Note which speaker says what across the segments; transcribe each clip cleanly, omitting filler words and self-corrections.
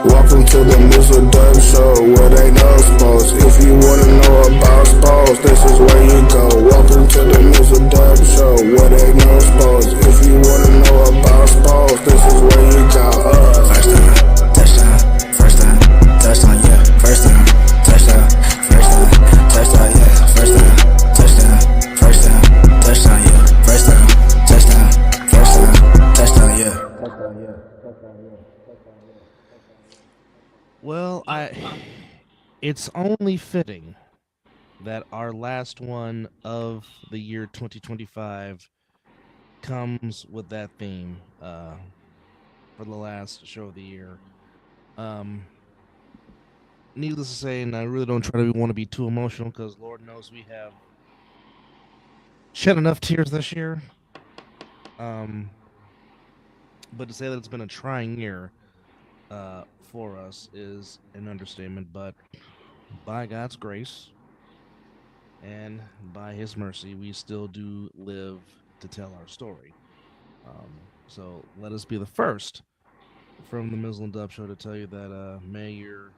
Speaker 1: Welcome to the Mizzle Dub Show, where they know sports. If you wanna know about sports, this is where you go. Welcome to the Mizzle Dub Show, where they know sports. If you wanna know about sports, this is where you go.
Speaker 2: First time, touchdown, first time, touchdown, yeah. First time, touchdown, first time, touchdown, yeah. First time, touchdown, first time, touchdown, yeah. First time, touchdown, first time, touchdown, yeah.
Speaker 3: Well, it's only fitting that our last one of the year 2025 comes with that theme for the last show of the year. Um, Needless to say, and I really don't try to want to be too emotional because Lord knows we have shed enough tears this year. Um, but to say that it's been a trying year for us is an understatement. But by God's grace and by His mercy, we still do live to tell our story. So let us be the first from the Mizzle and Dub Show to tell you that may your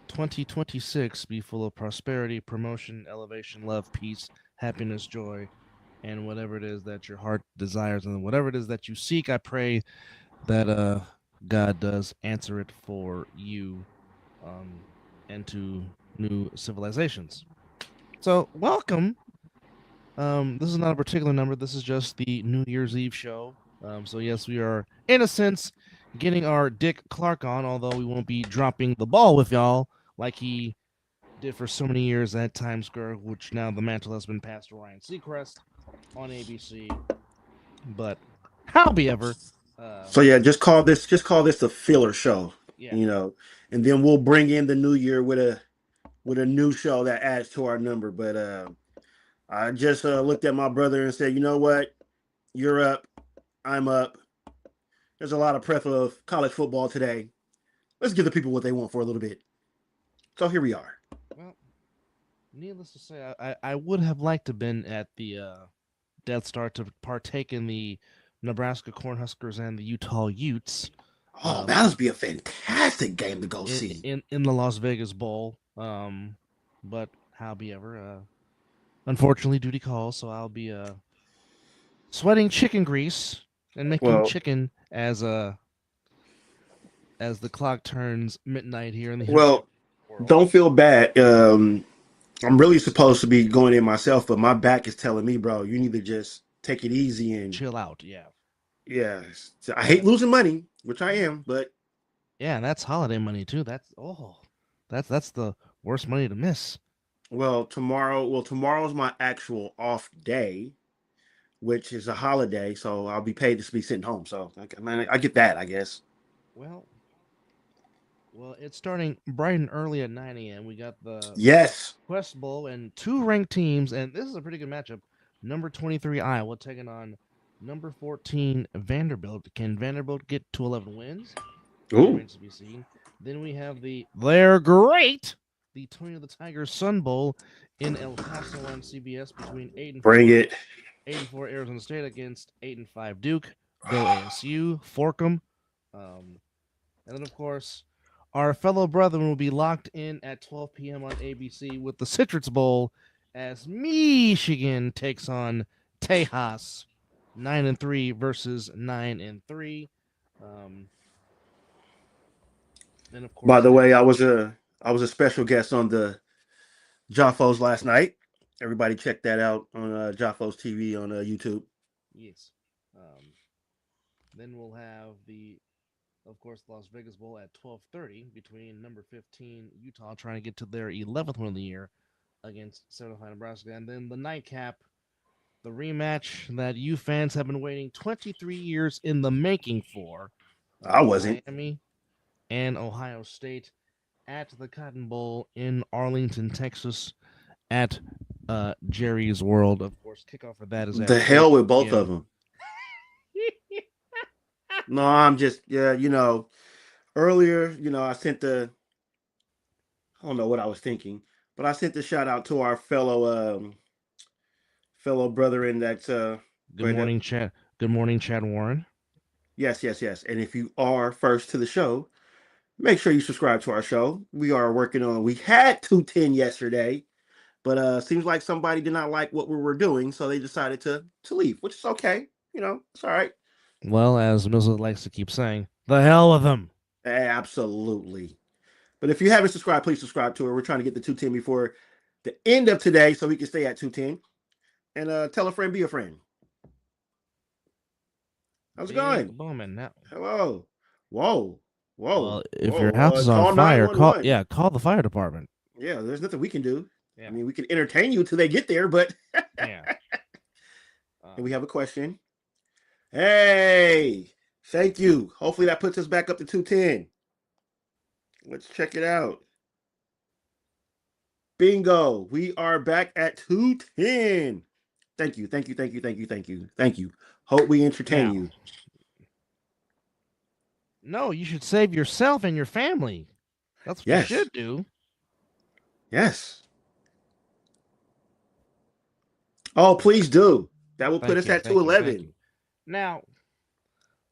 Speaker 3: 2026 be full of prosperity, promotion, elevation, love, peace, happiness, joy, and whatever it is that your heart desires and whatever it is that you seek. I pray that God does answer it for you and to new civilizations. So, welcome. This is not a particular number. This is just the New Year's Eve show. So, yes, we are, in a sense, getting our Dick Clark on, although we won't be dropping the ball with y'all like he did for so many years at Times Square, which now the mantle has been passed to Ryan Seacrest on ABC. But, however,
Speaker 4: So yeah, just call this the filler show,
Speaker 3: yeah,
Speaker 4: and then we'll bring in the new year with a new show that adds to our number. But I just looked at my brother and said, you know what, you're up, I'm up. There's a lot of prep of college football today. Let's give the people what they want for a little bit. So here we are.
Speaker 3: well, needless to say, I would have liked to have been at the Death Star to partake in the Nebraska Cornhuskers and the Utah Utes
Speaker 4: Oh, that would be a fantastic game to go
Speaker 3: in,
Speaker 4: see.
Speaker 3: in the Las Vegas Bowl. But however, unfortunately, duty calls, so I'll be sweating chicken grease and making
Speaker 4: Well,
Speaker 3: chicken as the clock turns midnight here in the
Speaker 4: well,
Speaker 3: world.
Speaker 4: don't feel bad. I'm really supposed to be going in myself, but my back is telling me, bro, you need to just take it easy and
Speaker 3: Chill out, yeah.
Speaker 4: yeah. So I hate losing money, which I am, but
Speaker 3: Yeah, and that's holiday money too. That's the worst money to miss.
Speaker 4: tomorrow's my actual off day, which is a holiday, so I'll be paid to be sitting home. So I get that, I guess.
Speaker 3: Well, it's starting bright and early at 9 a.m. We got the
Speaker 4: Yes.
Speaker 3: Quest Bowl and two ranked teams, and this is a pretty good matchup. Number 23 Iowa taking on number 14 Vanderbilt. Can Vanderbilt get to 11 wins?
Speaker 4: Ooh.
Speaker 3: Remains to be seen. Then we have they're great, the Tony the Tigers Sun Bowl in El Paso on CBS between 8 and 4.
Speaker 4: Bring it.
Speaker 3: 8-4 Arizona State against 8-5 Duke. Go ASU, fork 'em. And then of course our fellow brethren will be locked in at 12 p.m. on ABC with the Citrus Bowl as Michigan takes on Tejas, 9-3 versus 9-3. And of course,
Speaker 4: By the way, I was a special guest on the Joffos last night. Everybody check that out on Joffos TV on YouTube.
Speaker 3: yes. Then we'll have of course, Las Vegas Bowl at 12:30 between number 15 Utah trying to get to their 11th win of the year against 7-5 Nebraska, and then the nightcap, the rematch that you fans have been waiting 23 years in the making for.
Speaker 4: I wasn't.
Speaker 3: Miami and Ohio State at the Cotton Bowl in Arlington, Texas, at Jerry's World. Of course, kickoff for that is at
Speaker 4: The hell with
Speaker 3: 4
Speaker 4: both of them. No, I'm just earlier, I don't know what I was thinking, but I sent the shout out to our fellow brother in that
Speaker 3: Good morning, Chad. Good morning, Chad Warren.
Speaker 4: yes. And if you are first to the show, make sure you subscribe to our show. We are working on. We had 210 yesterday, but seems like somebody did not like what we were doing, so they decided to leave, which is okay. It's all right.
Speaker 3: Well, as Mizzle likes to keep saying, the hell with them.
Speaker 4: Absolutely. But if you haven't subscribed, please subscribe to her. We're trying to get the 210 before the end of today, so we can stay at 210. And tell a friend, be a friend. How's it
Speaker 3: Big
Speaker 4: going?
Speaker 3: booming now.
Speaker 4: Hello. Whoa. Whoa.
Speaker 3: Well, if your
Speaker 4: Whoa.
Speaker 3: house is on
Speaker 4: Call
Speaker 3: fire,
Speaker 4: 911.
Speaker 3: call the fire department.
Speaker 4: Yeah, there's nothing we can do.
Speaker 3: Yeah.
Speaker 4: I mean, we can entertain you till they get there, but
Speaker 3: Yeah.
Speaker 4: And we have a question. Hey, thank you. Hopefully that puts us back up to 210. Let's check it out. Bingo. We are back at 210. Thank you. Thank you. Thank you. Thank you. Thank you. Thank you. Hope we entertain
Speaker 3: Now.
Speaker 4: you.
Speaker 3: No, you should save yourself and your family. That's what you
Speaker 4: Yes.
Speaker 3: should do.
Speaker 4: Yes. Oh, please do. That will put
Speaker 3: Thank
Speaker 4: us
Speaker 3: you,
Speaker 4: at
Speaker 3: thank you,
Speaker 4: 211.
Speaker 3: thank you. Now,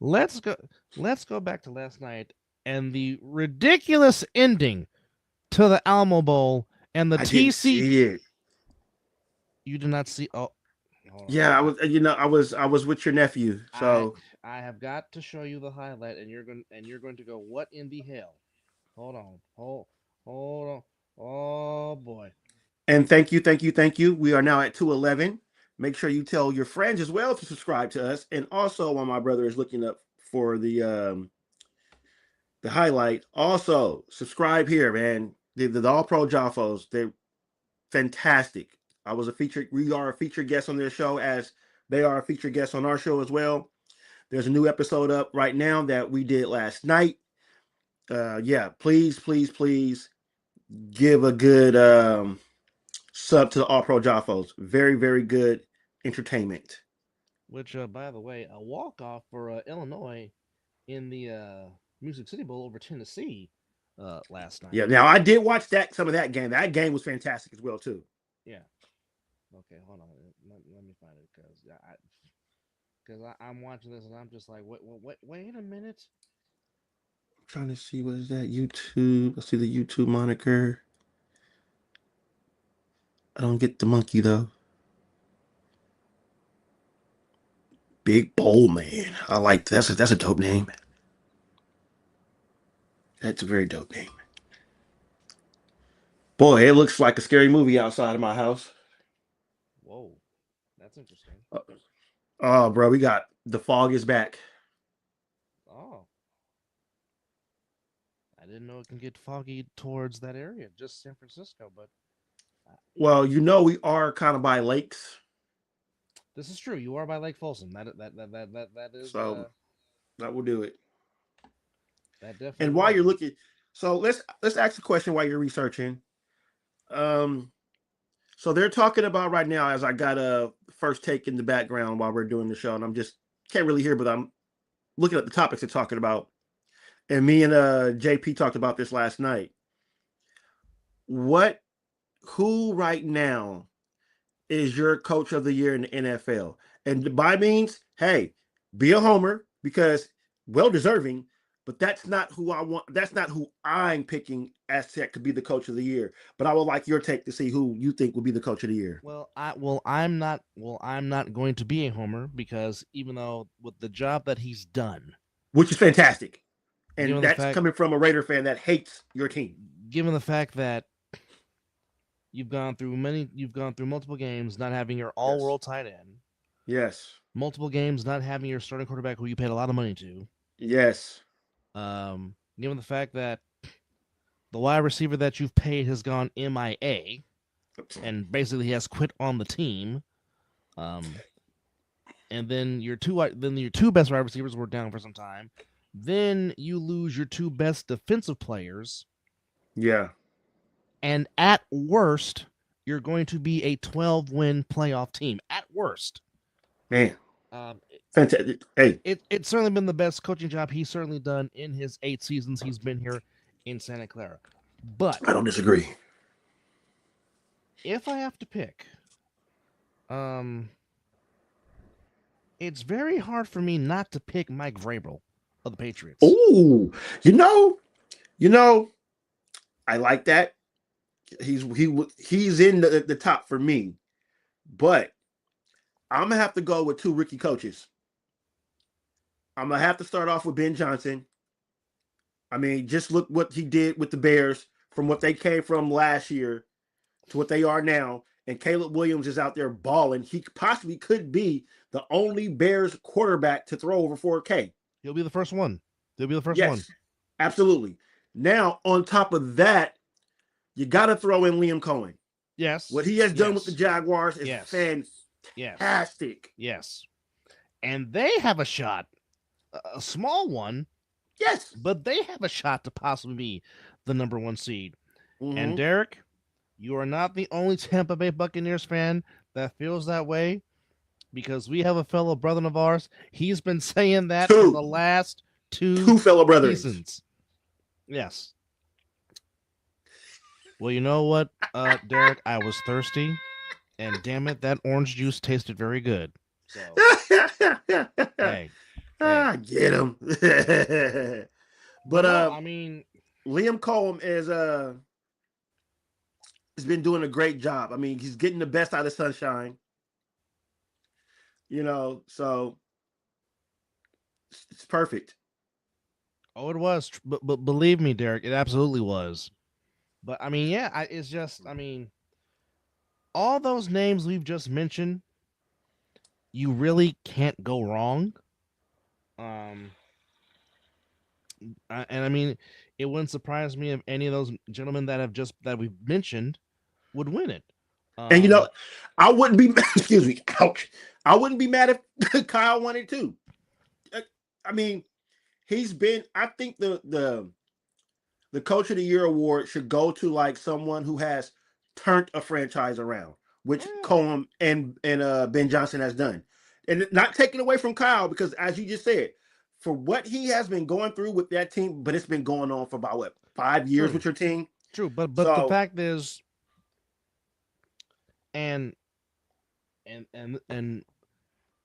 Speaker 3: let's go back to last night and the ridiculous ending to the Alamo Bowl and the
Speaker 4: I didn't
Speaker 3: TC.
Speaker 4: see it.
Speaker 3: You did not see. Oh, hold on.
Speaker 4: Yeah, I was with your nephew. So
Speaker 3: I have got to show you the highlight, and you're going to go, what in the hell? Hold on, hold on. Oh boy.
Speaker 4: and thank you, thank you, thank you. We are now at 211. Make sure you tell your friends as well to subscribe to us. And also, while my brother is looking up for the highlight, also subscribe here, man. The All Pro Joffos, they're fantastic. We are a featured guest on their show, as they are a featured guest on our show as well. There's a new episode up right now that we did last night. Yeah, please, please, please give a good sub to the All Pro Joffos. Very, very good entertainment.
Speaker 3: Which, by the way, a walk off for Illinois in the Music City Bowl over Tennessee last night.
Speaker 4: Yeah, now I did watch some of that game. That game was fantastic as well too.
Speaker 3: Yeah. Okay, hold on. Let me find it because I'm watching this and I'm just like, wait a minute.
Speaker 4: I'm trying to see, what is that? YouTube. Let's see the YouTube moniker. I don't get the monkey though. Big Bowl Man. I like that's a dope name. That's a very dope name. Boy, it looks like a scary movie outside of my house.
Speaker 3: Whoa, that's interesting.
Speaker 4: Oh, bro, we got the fog is back.
Speaker 3: Oh, I didn't know it can get foggy towards that area, just San Francisco. But
Speaker 4: well, we are kind of by lakes.
Speaker 3: This is true. You are by Lake Folsom. That is.
Speaker 4: So that will do it.
Speaker 3: That definitely.
Speaker 4: And while you're looking, so let's ask a question while you're researching. So they're talking about right now, as I got a first take in the background while we're doing the show, and I'm just can't really hear, but I'm looking at the topics they're talking about. And me and JP talked about this last night. Who right now is your coach of the year in the NFL? And by means, hey, be a homer, because well deserving, but that's not who I want. That's not who I'm picking as to be the coach of the year. But I would like your take to see who you think will be the coach of the year.
Speaker 3: I'm not going to be a homer, because even though with the job that he's done,
Speaker 4: which is fantastic, and
Speaker 3: given
Speaker 4: that's coming from a Raider fan that hates your team.
Speaker 3: Given the fact that you've gone through multiple games not having your all-world tight end.
Speaker 4: Yes.
Speaker 3: Multiple games not having your starting quarterback who you paid a lot of money to.
Speaker 4: Yes.
Speaker 3: Given the fact that the wide receiver that you've paid has gone MIA, and basically he has quit on the team. And then your two best wide receivers were down for some time. Then you lose your two best defensive players.
Speaker 4: Yeah.
Speaker 3: And at worst, you're going to be a 12-win playoff team. At worst.
Speaker 4: Man. Fantastic. Hey.
Speaker 3: It's certainly been the best coaching job he's certainly done in his 8 seasons he's been here in Santa Clara. But
Speaker 4: I don't disagree.
Speaker 3: If I have to pick, it's very hard for me not to pick Mike Vrabel of the Patriots.
Speaker 4: Ooh, You know, I like that. He's in the top for me, but I'm gonna have to go with two rookie coaches. I'm gonna have to start off with Ben Johnson. I mean, just look what he did with the Bears from what they came from last year to what they are now. And Caleb Williams is out there balling. He possibly could be the only Bears quarterback to throw over 4K.
Speaker 3: He'll be the first one. He'll be the first one.
Speaker 4: Yes, absolutely. Now, on top of that, you got to throw in Liam Cohen.
Speaker 3: Yes.
Speaker 4: What he has done with the Jaguars is fantastic.
Speaker 3: Yes. And they have a shot, a small one.
Speaker 4: Yes.
Speaker 3: But they have a shot to possibly be the number 1 seed. Mm-hmm. And Derek, you are not the only Tampa Bay Buccaneers fan that feels that way, because we have a fellow brother of ours. He's been saying that for the last two
Speaker 4: fellow brothers.
Speaker 3: Seasons. Yes. Well, you know what, Derek? I was thirsty, and damn it, that orange juice tasted very good. So, hey.
Speaker 4: Get him. But
Speaker 3: no, I mean,
Speaker 4: Liam Cohen has been doing a great job. I mean, he's getting the best out of Sunshine. You know, so it's perfect.
Speaker 3: Oh, it was. But believe me, Derek, it absolutely was. But I mean, yeah, it's just, I mean, all those names we've just mentioned, you really can't go wrong. And I mean, it wouldn't surprise me if any of those gentlemen that we've mentioned would win it.
Speaker 4: And you know, I wouldn't be excuse me, ouch. I wouldn't be mad if Kyle won it too. I mean, he's been. I think the Coach of the Year award should go to like someone who has turned a franchise around, which Cohen and Ben Johnson has done. And not taking away from Kyle, because as you just said, for what he has been going through with that team, but it's been going on for about 5 years with your team.
Speaker 3: True, but the fact is, and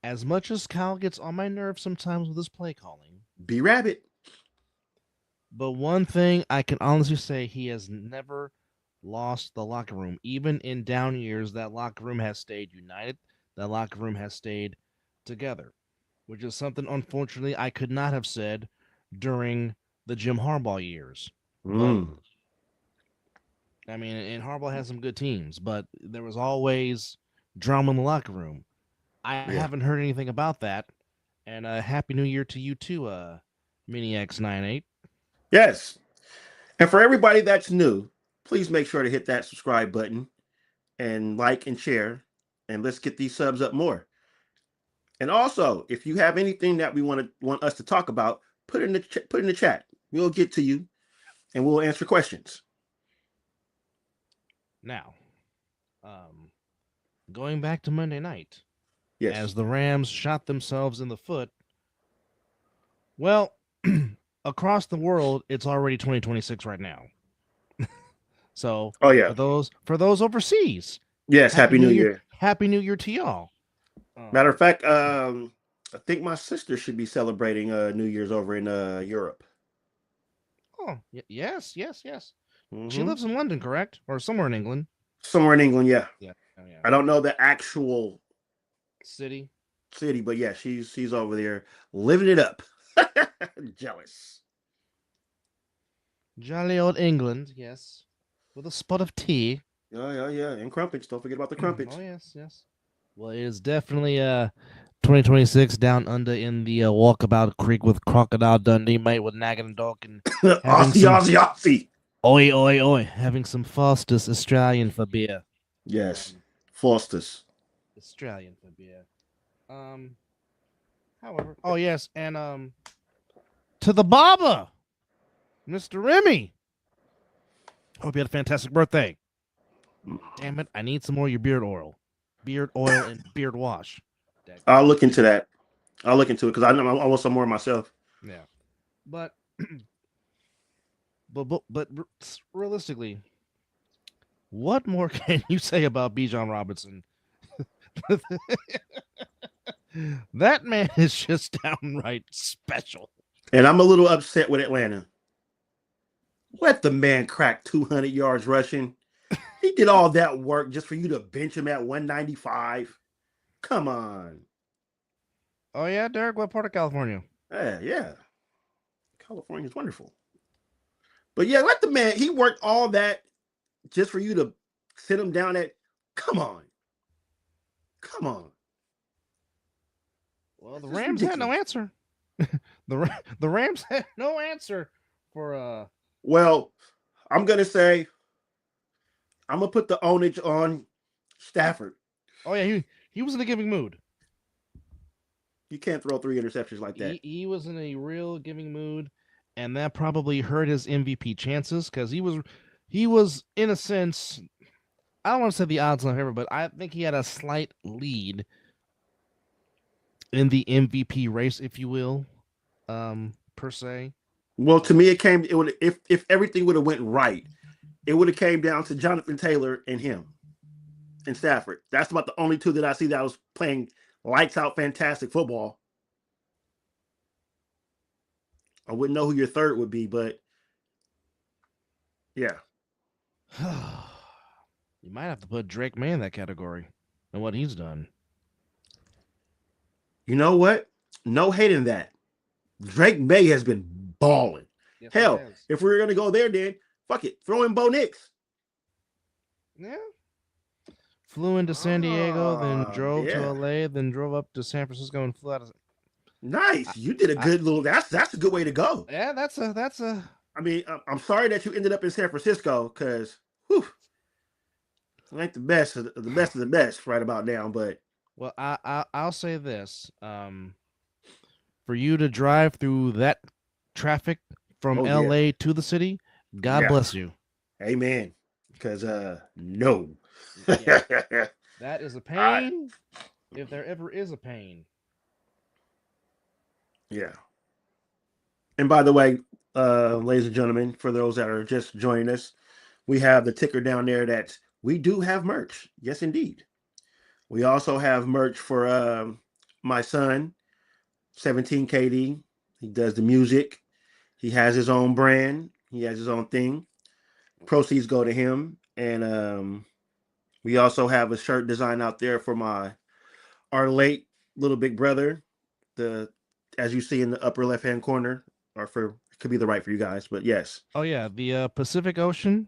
Speaker 3: as much as Kyle gets on my nerves sometimes with his play calling,
Speaker 4: B-Rabbit.
Speaker 3: But one thing I can honestly say, he has never lost the locker room. Even in down years, that locker room has stayed united. That locker room has stayed together, which is something, unfortunately, I could not have said during the Jim Harbaugh years. But, I mean, and Harbaugh has some good teams, but there was always drama in the locker room. I haven't heard anything about that. And Happy New Year to you too, Mini X98.
Speaker 4: Yes. And for everybody that's new, please make sure to hit that subscribe button and like and share. And let's get these subs up more. And also, if you have anything that we want us to talk about, put in the chat. We'll get to you and we'll answer questions.
Speaker 3: Now, going back to Monday night,
Speaker 4: yes,
Speaker 3: as the Rams shot themselves in the foot. Well, across the world, it's already 2026 right now. So, for those overseas,
Speaker 4: yes, Happy New Year.
Speaker 3: Happy New Year to y'all.
Speaker 4: Matter of fact, I think my sister should be celebrating New Year's over in Europe.
Speaker 3: Oh, yes. Mm-hmm. She lives in London, correct? Or somewhere in England?
Speaker 4: Somewhere in England, yeah.
Speaker 3: Yeah. Oh, yeah.
Speaker 4: I don't know the actual
Speaker 3: city,
Speaker 4: but yeah, she's over there living it up. Jealous.
Speaker 3: Jolly old England, yes. With a spot of tea.
Speaker 4: Yeah. And crumpets. Don't forget about the crumpets.
Speaker 3: Oh, yes. Well, it is definitely 2026 down under in the Walkabout Creek with Crocodile Dundee, mate, with Naggin and Dawk and
Speaker 4: Aussie.
Speaker 3: Oi. Having some Foster's Australian for beer.
Speaker 4: Yes. Foster's.
Speaker 3: Australian for beer. However, oh yes, and to the barber, Mr. Remy. Hope you had a fantastic birthday. Damn it, I need some more of your beard oil and beard wash.
Speaker 4: I'll look into that. I'll look into it because I want some more myself.
Speaker 3: Yeah, but realistically, what more can you say about Bijan Robinson? That man is just downright special.
Speaker 4: And I'm a little upset with Atlanta. Let the man crack 200 yards rushing. He did all that work just for you to bench him at 195. Come on.
Speaker 3: Oh yeah, Derek, what part of California?
Speaker 4: Yeah. California's wonderful. But yeah, let the man, he worked all that just for you to sit him down at. Come on. Come on.
Speaker 3: Well, the
Speaker 4: This is
Speaker 3: Rams had no
Speaker 4: ridiculous.
Speaker 3: answer. The Rams had no answer for
Speaker 4: Well, I'm going to say, I'm going to put the ownage on Stafford.
Speaker 3: Oh yeah, he was in a giving mood.
Speaker 4: You can't throw 3 interceptions like that.
Speaker 3: He was in a real giving mood, and that probably hurt his MVP chances because he was in a sense, I don't want to say the odds on favor, but I think he had a slight lead in the MVP race, if you will, per se.
Speaker 4: Well, to me, it would if everything would have went right, it would have came down to Jonathan Taylor and him and Stafford. That's about the only two that I see that was playing lights out, fantastic football. I wouldn't know who your third would be, but yeah.
Speaker 3: You might have to put Drake May in that category and what he's done.
Speaker 4: You know what? No hate in that. Drake May has been balling.
Speaker 3: Yes,
Speaker 4: Hell, if we were gonna go there, then fuck it, throw in Bo Nix.
Speaker 3: Yeah. Flew into San Diego, then drove
Speaker 4: yeah.
Speaker 3: to LA, then drove up to San Francisco and flew out of.
Speaker 4: Nice. You did a good little. That's a good way to go.
Speaker 3: Yeah, that's a.
Speaker 4: I mean, I'm sorry that you ended up in San Francisco because, whew, it ain't the best of the best right about now. But
Speaker 3: Well, I'll say this: for you to drive through that traffic from LA to the city, God bless you.
Speaker 4: Amen. Because no,
Speaker 3: that is a pain. If there ever is a pain.
Speaker 4: Yeah. And by the way, ladies and gentlemen, for those that are just joining us, we have the ticker down there that we do have merch. Yes, indeed. We also have merch for my son, 17KD. He does the music. He has his own brand. He has his own thing. Proceeds go to him. And we also have a shirt design out there for our late little big brother. As you see in the upper left-hand corner, or it could be the right for you guys, but yes.
Speaker 3: Oh yeah, the Pacific Ocean.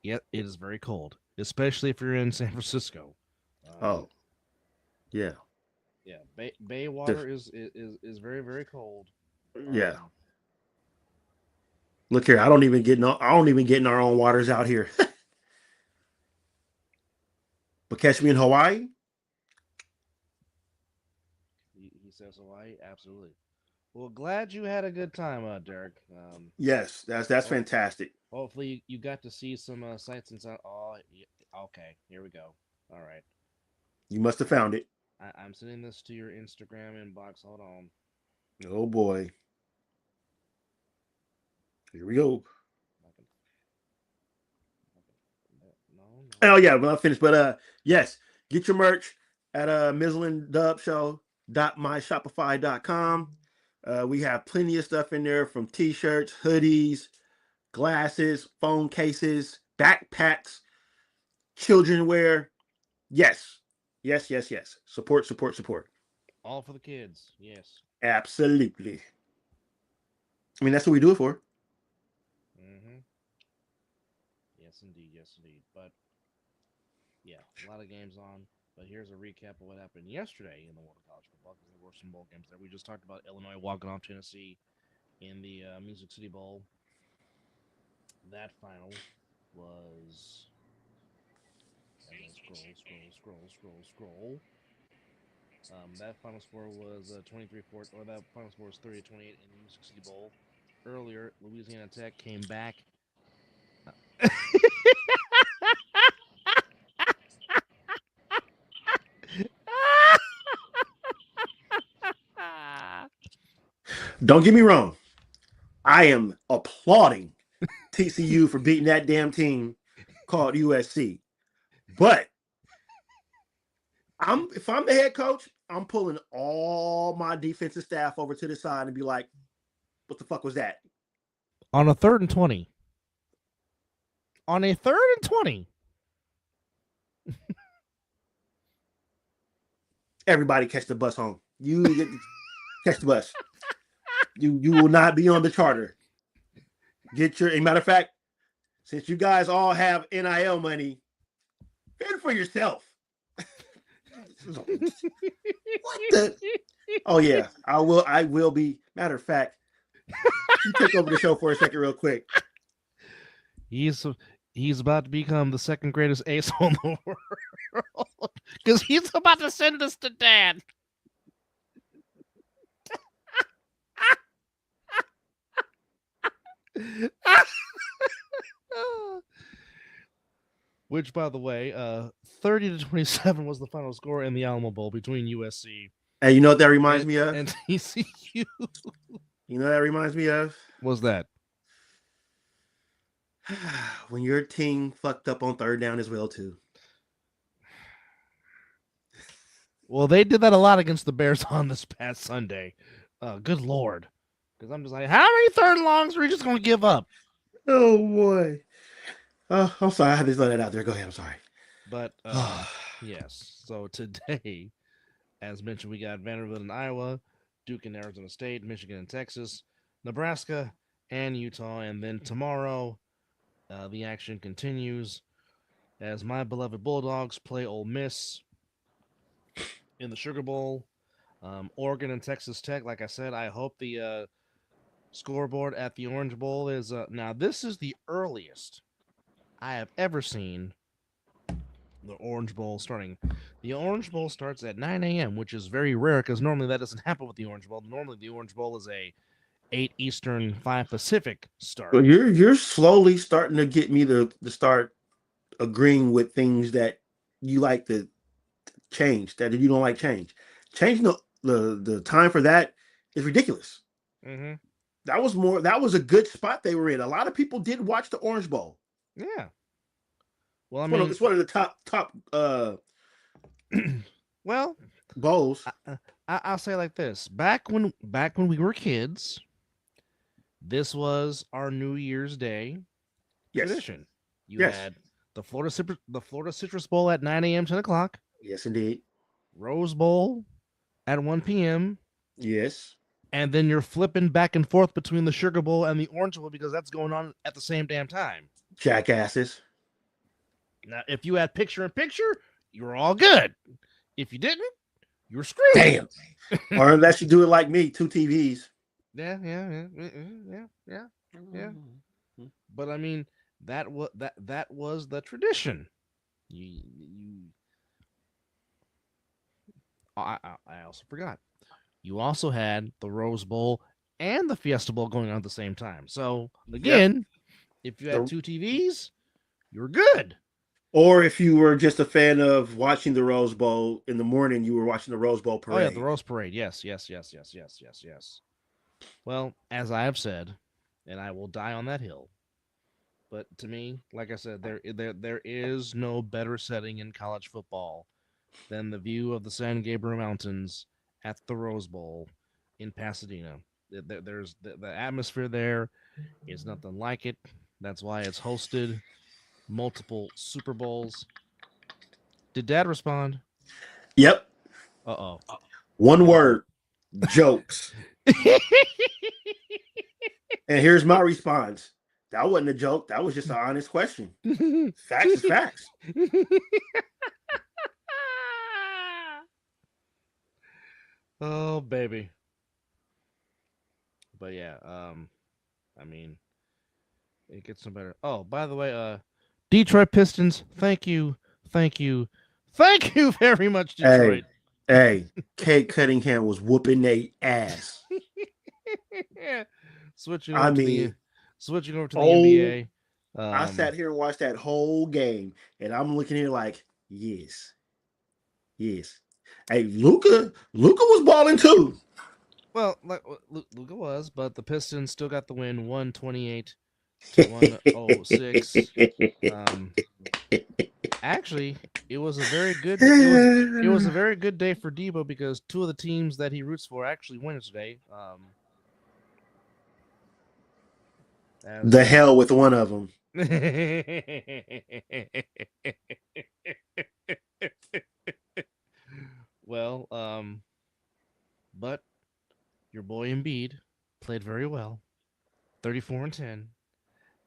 Speaker 3: Yeah, it is very cold, especially if you're in San Francisco.
Speaker 4: Yeah.
Speaker 3: Yeah, Bay water is very, very cold.
Speaker 4: Yeah. Look here, I don't even get in our own waters out here. But catch me in Hawaii.
Speaker 3: He says Hawaii, absolutely. Well, glad you had a good time, Derek.
Speaker 4: Yes, that's fantastic.
Speaker 3: Hopefully, you got to see some sights and sounds. Oh, okay. Here we go. All right.
Speaker 4: You must have found it.
Speaker 3: I'm sending this to your Instagram inbox. Hold on.
Speaker 4: Oh boy. Here we go. Oh yeah, well I finished. But yes, get your merch at mizzleanddubshow.myshopify.com. We have plenty of stuff in there, from t-shirts, hoodies, glasses, phone cases, backpacks, children wear. Yes. Support.
Speaker 3: All for the kids. Yes.
Speaker 4: Absolutely. I mean, that's what we do it for.
Speaker 3: Mm-hmm. Yes, indeed. But yeah, a lot of games on. But here's a recap of what happened yesterday in the world of college football, because there were some bowl games there. We just talked about Illinois walking off Tennessee in the Music City Bowl. That final was. Scroll. That final score was 23-4, or that final score was 30-28 in the Music City Bowl. Earlier, Louisiana Tech came back.
Speaker 4: Don't get me wrong. I am applauding TCU for beating that damn team called USC. But if I'm the head coach, I'm pulling all my defensive staff over to the side and be like, what the fuck was that?
Speaker 3: On a 3rd and 20. on a 3rd and 20.
Speaker 4: Everybody catch the bus home. You get catch the bus. You will not be on the charter. Get your. A matter of fact, since you guys all have NIL money, fend for yourself. What the? Oh yeah, I will. I will be. Matter of fact, you take over the show for a second, real quick.
Speaker 3: He's about to become the second greatest ace on the world because he's about to send us to Dad. Which, by the way, 30-27 was the final score in the Alamo Bowl between USC.
Speaker 4: Hey, you know what that reminds me of?
Speaker 3: And TCU.
Speaker 4: You know what that reminds me of?
Speaker 3: What's that?
Speaker 4: When your team fucked up on 3rd down as well, too.
Speaker 3: Well, they did that a lot against the Bears on this past Sunday. Good Lord. Because I'm just like, how many 3rd and longs are we just going to give up?
Speaker 4: Oh, boy. I'm sorry. I had to let it out there. Go ahead. I'm sorry.
Speaker 3: But, yes. So today, as mentioned, we got Vanderbilt in Iowa, Duke and Arizona State, Michigan and Texas, Nebraska and Utah. And then tomorrow, the action continues as my beloved Bulldogs play Ole Miss in the Sugar Bowl. Oregon and Texas Tech, like I said, I hope the scoreboard at the Orange Bowl is... now, this is the earliest I have ever seen the Orange Bowl starting. The Orange Bowl starts at 9 a.m., which is very rare because normally that doesn't happen with the Orange Bowl. Normally the Orange Bowl is a 8 Eastern, 5 Pacific start.
Speaker 4: Well, you're slowly starting to get me to start agreeing with things that you like to change, that you don't like change. Changing the time for that is ridiculous.
Speaker 3: Mm-hmm.
Speaker 4: That was a good spot they were in. A lot of people did watch the Orange Bowl.
Speaker 3: Yeah. Well, I
Speaker 4: mean, it's one of the top
Speaker 3: well,
Speaker 4: bowls.
Speaker 3: I'll say it like this: back when we were kids, this was our New Year's Day tradition. You had the Florida Citrus Bowl at 9 a.m. 10 o'clock.
Speaker 4: Yes, indeed.
Speaker 3: Rose Bowl at 1 p.m.
Speaker 4: Yes.
Speaker 3: And then you're flipping back and forth between the Sugar Bowl and the Orange Bowl because that's going on at the same damn time.
Speaker 4: Jackasses.
Speaker 3: Now, if you had picture-in-picture, you were all good. If you didn't, you were screwed.
Speaker 4: Damn. Or unless you do it like me, 2 TVs.
Speaker 3: Yeah. But I mean, that was the tradition. I also forgot. You also had the Rose Bowl and the Fiesta Bowl going on at the same time. So again, if you had 2 TVs, you were good.
Speaker 4: Or if you were just a fan of watching the Rose Bowl in the morning, you were watching the Rose Bowl parade.
Speaker 3: Oh yeah, the Rose Parade. Yes. Well, as I have said, and I will die on that hill. But to me, like I said, there is no better setting in college football than the view of the San Gabriel Mountains at the Rose Bowl in Pasadena. There's the atmosphere there is nothing like it. That's why it's hosted multiple Super Bowls. Did Dad respond?
Speaker 4: Yep.
Speaker 3: Uh-oh.
Speaker 4: One word. Jokes. And here's my response. That wasn't a joke. That was just an honest question. Facts is facts.
Speaker 3: Oh, baby. But yeah, I mean, it gets no better. Oh, by the way, Detroit Pistons, thank you very much, Detroit.
Speaker 4: Hey, Kate Cunningham was whooping their ass.
Speaker 3: Switching over to the NBA.
Speaker 4: I sat here and watched that whole game, and I'm looking here like, yes. Hey, Luka was balling too.
Speaker 3: Well, Luka was, but the Pistons still got the win, 128 to 106. Actually, it was a very good. It was a very good day for Debo because 2 of the teams that he roots for actually won today.
Speaker 4: The hell with one of them.
Speaker 3: Well, but your boy Embiid played very well, 34-10,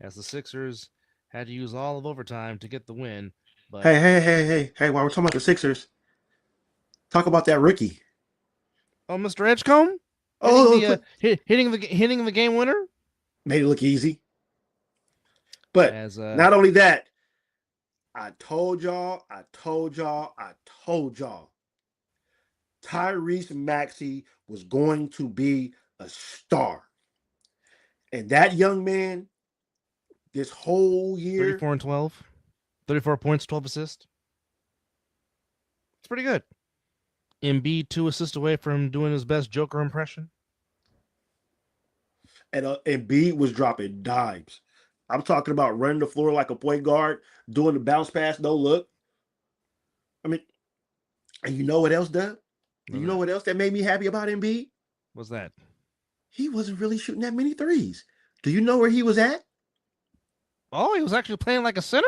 Speaker 3: as the Sixers had to use all of overtime to get the win. But
Speaker 4: Hey! While we're talking about the Sixers, talk about that rookie.
Speaker 3: oh, Mr. Edgecombe hitting
Speaker 4: Oh,
Speaker 3: the hitting the game winner
Speaker 4: made it look easy. But
Speaker 3: as
Speaker 4: not only that, I told y'all. Tyrese Maxey was going to be a star. And that young man, this whole year,
Speaker 3: 34-12, 34 points, 12 assists. It's pretty good. Embiid 2 assists away from doing his best Joker impression.
Speaker 4: and Embiid was dropping dimes. I'm talking about running the floor like a point guard, doing the bounce pass, no look. I mean, and you know what else, Doug? You know what else that made me happy about Embiid?
Speaker 3: What's that?
Speaker 4: He wasn't really shooting that many threes. Do you know where he was at?
Speaker 3: Oh, he was actually playing like a center?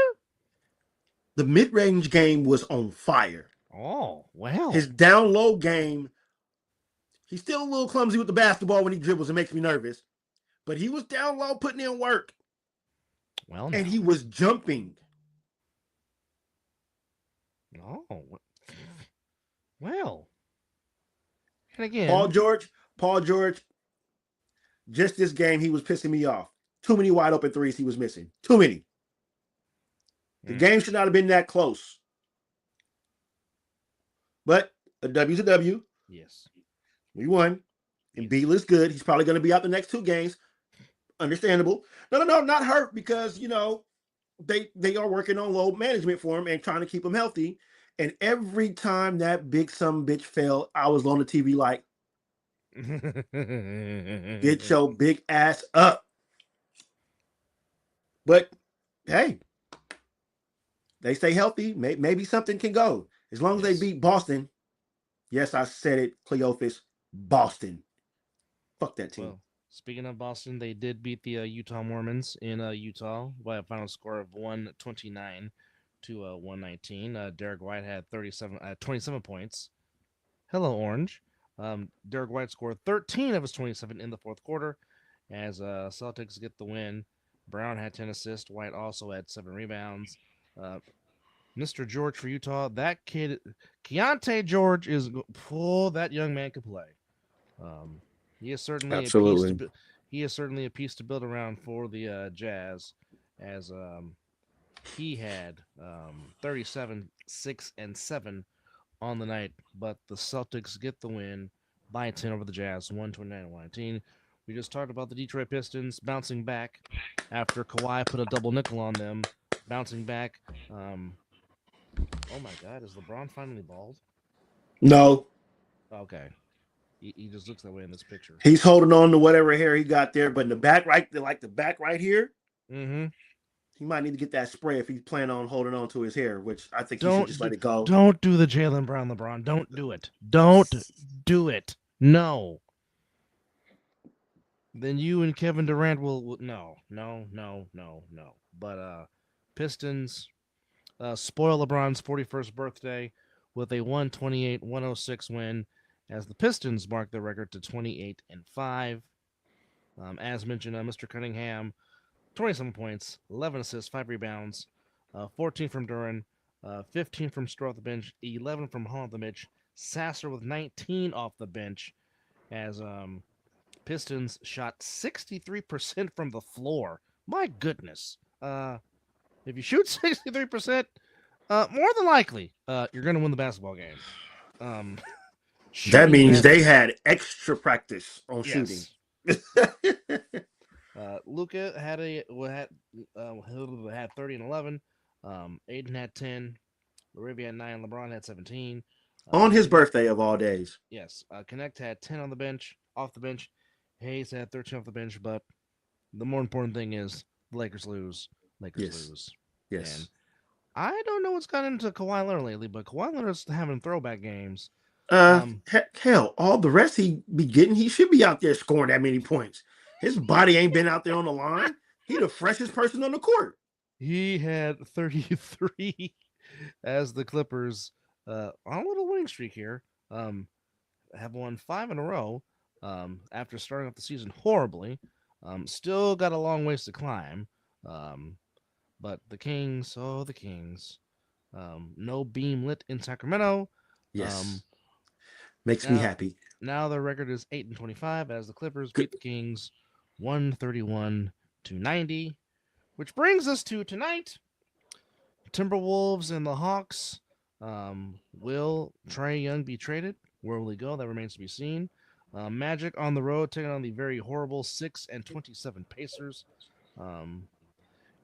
Speaker 4: The mid-range game was on fire.
Speaker 3: Oh, well.
Speaker 4: His down low game, he's still a little clumsy with the basketball when he dribbles. It makes me nervous. But he was down low putting in work.
Speaker 3: Well,
Speaker 4: and he was jumping.
Speaker 3: Oh, well. And again,
Speaker 4: Paul George, just this game, he was pissing me off. Too many wide open threes he was missing. Too many. The game should not have been that close. But a W's a W.
Speaker 3: Yes.
Speaker 4: We won. And B looks good. He's probably going to be out the next 2 games. Understandable. No, not hurt because, you know, they are working on load management for him and trying to keep him healthy. And every time that big some bitch fell, I was on the TV like, get your big ass up. But hey, they stay healthy. Maybe something can go. As long as they beat Boston. Yes, I said it, Cleophas. Boston. Fuck that team.
Speaker 3: Well, speaking of Boston, they did beat the Utah Mormons in Utah by a final score of 129 to 119. Derek White had 27 points. Hello, Orange. Derek White scored 13 of his 27 in the fourth quarter as Celtics get the win. Brown had 10 assists. White also had 7 rebounds. Mr. George for Utah. That kid, Keontae George, that young man could play. He is certainly a piece to build around for the Jazz, as he had 37, 6, and 7 on the night, but the Celtics get the win by 10 over the Jazz, 129-119. We just talked about the Detroit Pistons bouncing back after Kawhi put a double nickel on them, bouncing back. Oh my God, is LeBron finally bald?
Speaker 4: No.
Speaker 3: Okay. He just looks that way in this picture.
Speaker 4: He's holding on to whatever hair he got there, but in the back the back right here, he might need to get that spray if he's planning on holding on to his hair, which I think he should just let it go.
Speaker 3: Don't do the Jaylen Brown LeBron. Don't do it. Don't do it. No. Then you and Kevin Durant will no. But Pistons spoil LeBron's 41st birthday with a 128-106 win, as the Pistons mark their record to 28-5. As mentioned, Mr. Cunningham, 27 points, 11 assists, 5 rebounds, 14 from Duran, 15 from Stroh off the bench, 11 from Hall off the bench, Sasser with 19 off the bench, as Pistons shot 63% from the floor. My goodness. If you shoot 63%, more than likely, you're going to win the basketball game.
Speaker 4: That means they had extra practice on shooting.
Speaker 3: Luka had 30 and 11. Aiden had 10. Larivia had 9. LeBron had 17.
Speaker 4: On his birthday of all days.
Speaker 3: Yes. Connect had 10 on the bench, off the bench. Hayes had 13 off the bench, but the more important thing is the Lakers lose. Lose.
Speaker 4: Yes.
Speaker 3: And I don't know what's gotten into Kawhi Leonard lately, but Kawhi Leonard's having throwback games.
Speaker 4: Hell, all the rest he be getting, he should be out there scoring that many points. His body ain't been out there on the line. He the freshest person on the court.
Speaker 3: He had 33 as the Clippers on a little winning streak here. Have won 5 in a row after starting off the season horribly. Still got a long ways to climb. Um, but the Kings, oh, the Kings. No beam lit in Sacramento. Um,
Speaker 4: Yes, makes me
Speaker 3: now,
Speaker 4: happy.
Speaker 3: now their record is 8-25 as the Clippers beat the Kings 131-90, which brings us to tonight. Timberwolves and the Hawks. Will Trae Young be traded? Where will he go? That remains to be seen. Magic on the road taking on the very horrible 6-27 Pacers. Um,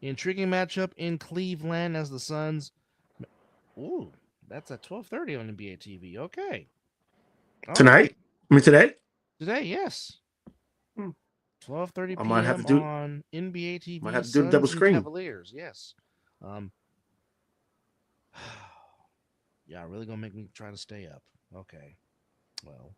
Speaker 3: intriguing matchup in Cleveland as the Suns. Ooh, that's at 12:30 on NBA TV. Okay, all right.
Speaker 4: Tonight? I mean today?
Speaker 3: Today, yes,
Speaker 4: Hmm.
Speaker 3: 12:30
Speaker 4: I might have to
Speaker 3: p.m.
Speaker 4: do
Speaker 3: on NBA
Speaker 4: might
Speaker 3: TV.
Speaker 4: have to do the double
Speaker 3: Suns and
Speaker 4: screen.
Speaker 3: Cavaliers. Yes. Um, Y'all really gonna make me try to stay up? Okay. Well,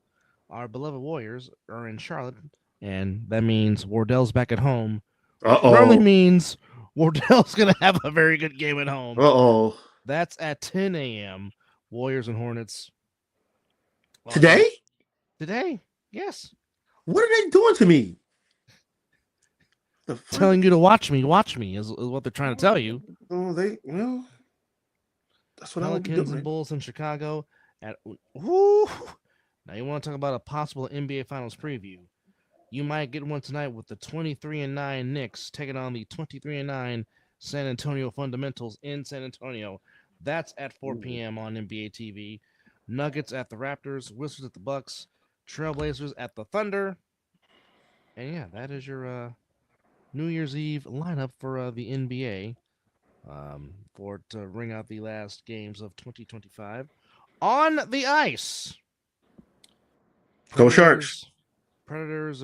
Speaker 3: our beloved Warriors are in Charlotte, and that means Wardell's back at home,
Speaker 4: Uh
Speaker 3: which normally
Speaker 4: oh.
Speaker 3: means Wardell's gonna have a very good game at home.
Speaker 4: Uh oh.
Speaker 3: That's at 10 a.m. Warriors and Hornets.
Speaker 4: Today?
Speaker 3: Today, yes.
Speaker 4: What are they doing to me? The fuck?
Speaker 3: Telling you to watch me is what they're trying to tell you.
Speaker 4: Oh, that's what I would be
Speaker 3: Pelicans and
Speaker 4: doing.
Speaker 3: Bulls in Chicago. Woo! Now you want to talk about a possible NBA Finals preview? You might get one tonight with the 23-9 Knicks taking on the 23-9 San Antonio Fundamentals in San Antonio. That's at 4 p.m. on NBA TV. Nuggets at the Raptors, Wizards at the Bucks, Trailblazers at the Thunder. And yeah, that is your New Year's Eve lineup for the NBA for to ring out the last games of 2025 on the ice.
Speaker 4: Go Sharks.
Speaker 3: Predators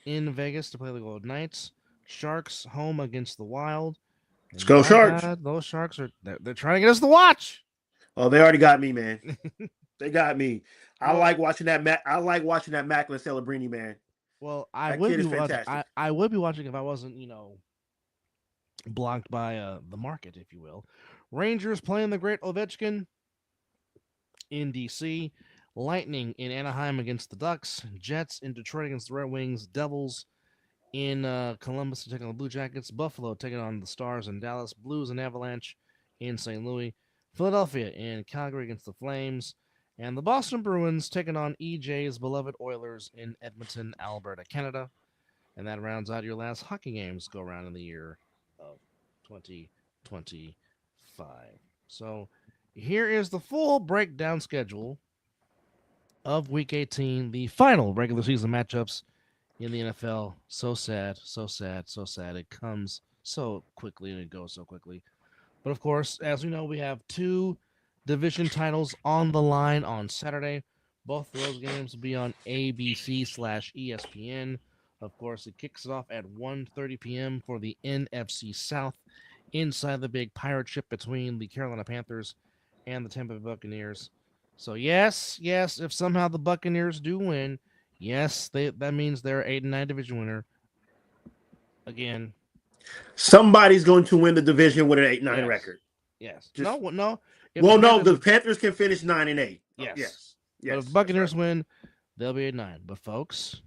Speaker 3: in Vegas to play the Golden Knights. Sharks home against the Wild.
Speaker 4: Let's
Speaker 3: And
Speaker 4: go
Speaker 3: by
Speaker 4: Sharks.
Speaker 3: God, those Sharks they're trying to get us to watch.
Speaker 4: Oh, they already got me, man. They got me. I
Speaker 3: Well-
Speaker 4: like watching that. I like watching that Macklin Celebrini, man.
Speaker 3: Well, I
Speaker 4: That
Speaker 3: would
Speaker 4: kid
Speaker 3: be
Speaker 4: is
Speaker 3: watching.
Speaker 4: fantastic.
Speaker 3: I would be watching if I wasn't, blocked by the market, if you will. Rangers playing the Great Ovechkin in DC. Lightning in Anaheim against the Ducks. Jets in Detroit against the Red Wings. Devils in Columbus taking on the Blue Jackets. Buffalo taking on the Stars in Dallas. Blues and Avalanche in St. Louis. Philadelphia in Calgary against the Flames. And the Boston Bruins taking on EJ's beloved Oilers in Edmonton, Alberta, Canada. And that rounds out your last hockey games go around in the year of 2025. So here is the full breakdown schedule of Week 18, the final regular season matchups in the NFL. So sad, so sad, so sad. It comes so quickly and it goes so quickly. But of course, as we know, we have two division titles on the line on Saturday. Both of those games will be on ABC/ESPN. Of course, it kicks it off at 1:30 p.m. for the NFC South inside the big pirate ship between the Carolina Panthers and the Tampa Bay Buccaneers. So yes, if somehow the Buccaneers do win, yes, that means they're 8-9 division winner. Again,
Speaker 4: Somebody's going to win the division with an 8-9 record.
Speaker 3: Yes.
Speaker 4: Just,
Speaker 3: no.
Speaker 4: The Panthers can finish 9-8.
Speaker 3: Yes.
Speaker 4: Yes.
Speaker 3: But if the Buccaneers win, they'll be 8-9. But folks,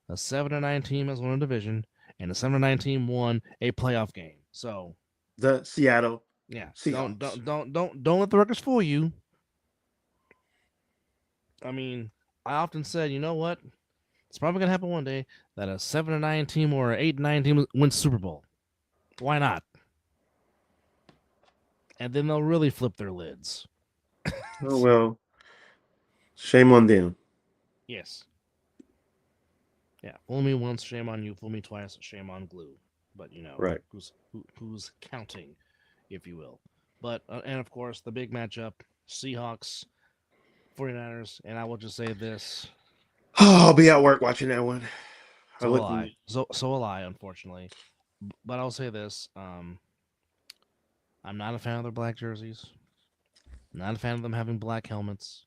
Speaker 3: a 7-9 team has won a division, and a 7-9 team won a playoff game. So
Speaker 4: the Seattle.
Speaker 3: Yeah.
Speaker 4: Seahawks.
Speaker 3: Don't let the records fool you. I mean, I often said, you know what? It's probably gonna happen one day that a 7-9 team or an 8-9 team wins Super Bowl. Why not? And then they'll really flip their lids.
Speaker 4: Oh well. Shame on them.
Speaker 3: Yes. Yeah. Fool me once, shame on you. Fool me twice, shame on glue. But
Speaker 4: right.
Speaker 3: Who's counting, if you will. But and of course the big matchup: Seahawks, 49ers. And I will just say this:
Speaker 4: I'll be at work watching that one.
Speaker 3: So will I. So will I, unfortunately. But I'll say this: I'm not a fan of their black jerseys. Not a fan of them having black helmets.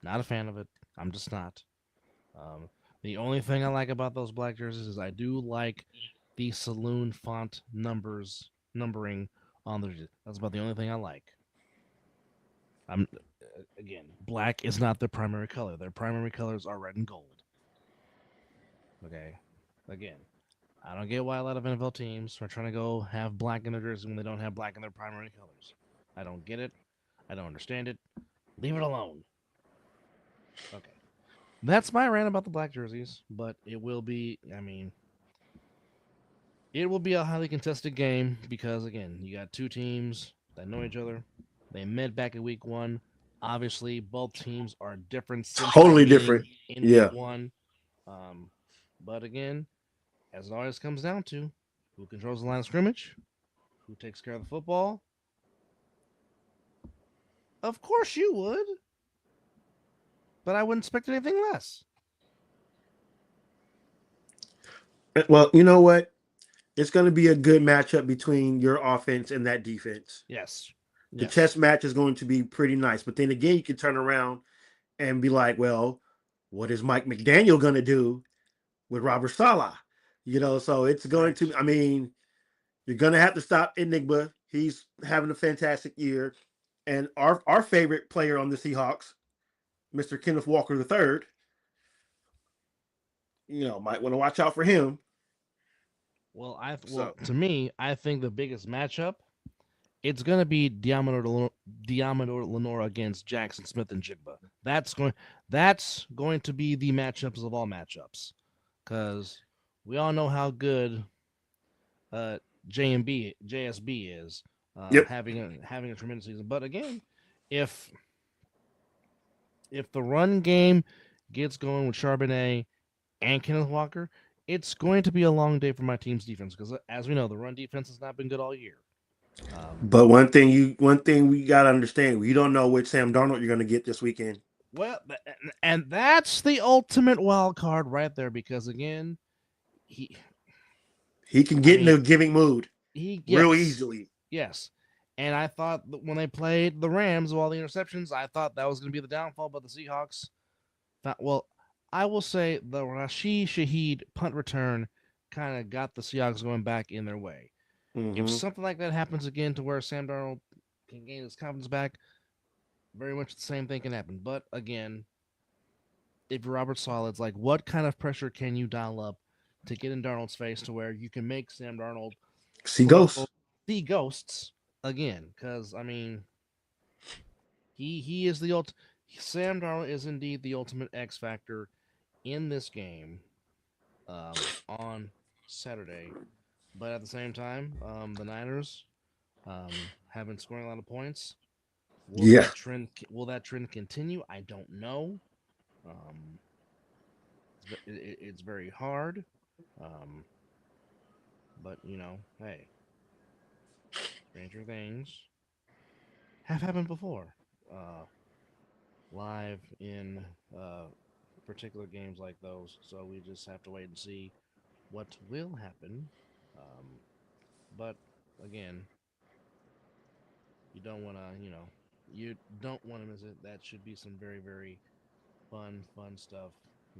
Speaker 3: Not a fan of it. I'm just not. The only thing I like about those black jerseys is I do like the saloon font numbering on the jersey. That's about the only thing I like. I'm again, black is not their primary color. Their primary colors are red and gold. Okay, again, I don't get why a lot of NFL teams are trying to go have black in their jersey when they don't have black in their primary colors. I don't get it. I don't understand it. Leave it alone. Okay. That's my rant about the black jerseys, but it will be, I mean, it will be a highly contested game because, again, you got two teams that know each other. They met back in week one. Obviously, both teams are different since that
Speaker 4: Totally different.
Speaker 3: meeting in week
Speaker 4: Yeah.
Speaker 3: one. Um, but again, as it always comes down to who controls the line of scrimmage, who takes care of the football. Of course you would, but I wouldn't expect anything less.
Speaker 4: Well, you know what? It's going to be a good matchup between your offense and that defense.
Speaker 3: Yes.
Speaker 4: The
Speaker 3: Yes.
Speaker 4: chess match is going to be pretty nice. But then again, you can turn around and be like, well, what is Mike McDaniel going to do with Robert Sala? So it's going
Speaker 3: Correct.
Speaker 4: to, I mean, you're going to have to stop Enigma. He's having a fantastic year. And our favorite player on the Seahawks, Mr. Kenneth Walker III, might want to watch out for him.
Speaker 3: Well,
Speaker 4: So,
Speaker 3: to me, I think the biggest matchup it's going to be Diamador Lenora against Jackson Smith and Jigba. That's going to be the matchups of all matchups because we all know how good uh, JSB is
Speaker 4: yep.
Speaker 3: having a tremendous season. But again, if if the run game gets going with Charbonnet and Kenneth Walker, it's going to be a long day for my team's defense because, as we know, the run defense has not been good all year.
Speaker 4: But one thing we got to understand, you don't know which Sam Darnold you're going to get this weekend.
Speaker 3: Well, and that's the ultimate wild card right there because again, he,
Speaker 4: He can
Speaker 3: I
Speaker 4: get in
Speaker 3: mean,
Speaker 4: a giving mood
Speaker 3: he
Speaker 4: real
Speaker 3: yes,
Speaker 4: easily.
Speaker 3: yes, and I thought that when they played the Rams with all the interceptions, I thought that was going to be the downfall, but the Seahawks. Well, I will say the Rashid Shaheed punt return kind of got the Seahawks going back in their way. If
Speaker 4: Mm-hmm.
Speaker 3: something like that happens again to where Sam Darnold can gain his confidence back, very much the same thing can happen. But again, if you're Robert Sala, it's like, what kind of pressure can you dial up to get in Darnold's face to where you can make Sam Darnold
Speaker 4: See
Speaker 3: quote unquote
Speaker 4: ghosts.
Speaker 3: see ghosts again? Because I mean, he is the Sam Darnold is indeed the ultimate X factor in this game on Saturday. But at the same time, the Niners have been scoring a lot of points.
Speaker 4: Yeah.
Speaker 3: Will that trend continue? I don't know. Um, it's very hard. Um, but hey, stranger things have happened before. Uh, Live in particular games like those, so we just have to wait and see what will happen. Um, but again, you don't want to, you don't want to miss it. That should be some very, very fun stuff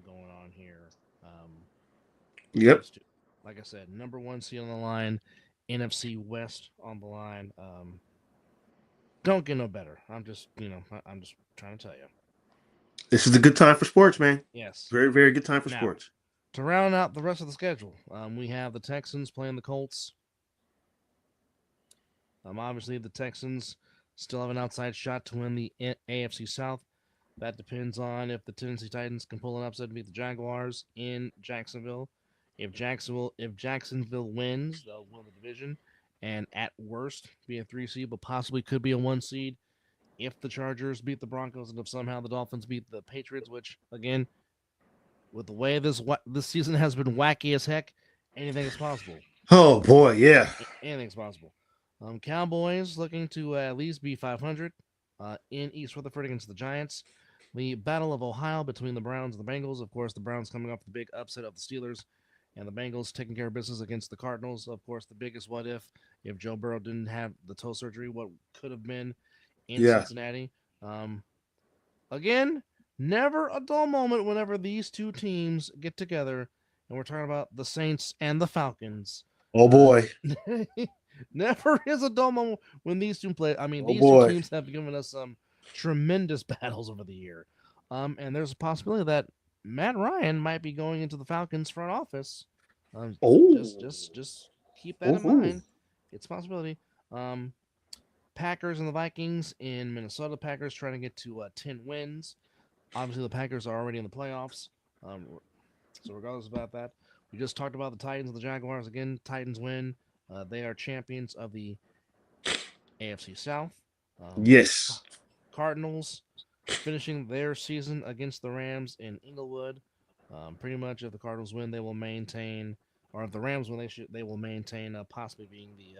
Speaker 3: going on here. For
Speaker 4: Yep.
Speaker 3: these two. Like I said, number one seed on the line, NFC West on the line. Don't get no better. I'm just trying to tell you.
Speaker 4: This is a good time for sports, man.
Speaker 3: Yes.
Speaker 4: Very, very good time for
Speaker 3: Now,
Speaker 4: sports.
Speaker 3: to round out the rest of the schedule, we have the Texans playing the Colts. Obviously, the Texans still have an outside shot to win the AFC South. That depends on if the Tennessee Titans can pull an upset and beat the Jaguars in Jacksonville. If Jacksonville wins, they'll win the division, and at worst be a 3 seed, but possibly could be a 1 seed if the Chargers beat the Broncos and if somehow the Dolphins beat the Patriots. Which again, with the way this season has been wacky as heck, anything is possible.
Speaker 4: Oh boy, yeah.
Speaker 3: Anything's possible. Cowboys looking to at least be 500 in East Rutherford against the Giants. The Battle of Ohio between the Browns and the Bengals. Of course, the Browns coming off the big upset of the Steelers, and the Bengals taking care of business against the Cardinals. Of course, the biggest what if Joe Burrow didn't have the toe surgery, what could have been in
Speaker 4: Yeah.
Speaker 3: Cincinnati. Um, Again, never a dull moment whenever these two teams get together and we're talking about the Saints and the Falcons.
Speaker 4: Oh boy.
Speaker 3: Never is a dull moment when these two play. I mean,
Speaker 4: Oh
Speaker 3: these two
Speaker 4: boy.
Speaker 3: teams have given us some tremendous battles over the year. And there's a possibility that Matt Ryan might be going into the Falcons front office.
Speaker 4: Oh.
Speaker 3: Just keep that in
Speaker 4: Ooh.
Speaker 3: mind. It's a possibility. Um, Packers and the Vikings in Minnesota. Packers trying to get to 10 wins. Obviously, the Packers are already in the playoffs. So regardless about that, we just talked about the Titans and the Jaguars again. Titans win. They are champions of the AFC South.
Speaker 4: Yes.
Speaker 3: Cardinals finishing their season against the Rams in Inglewood. Pretty much, if the Cardinals win, they will maintain, or if the Rams win, they will maintain possibly being the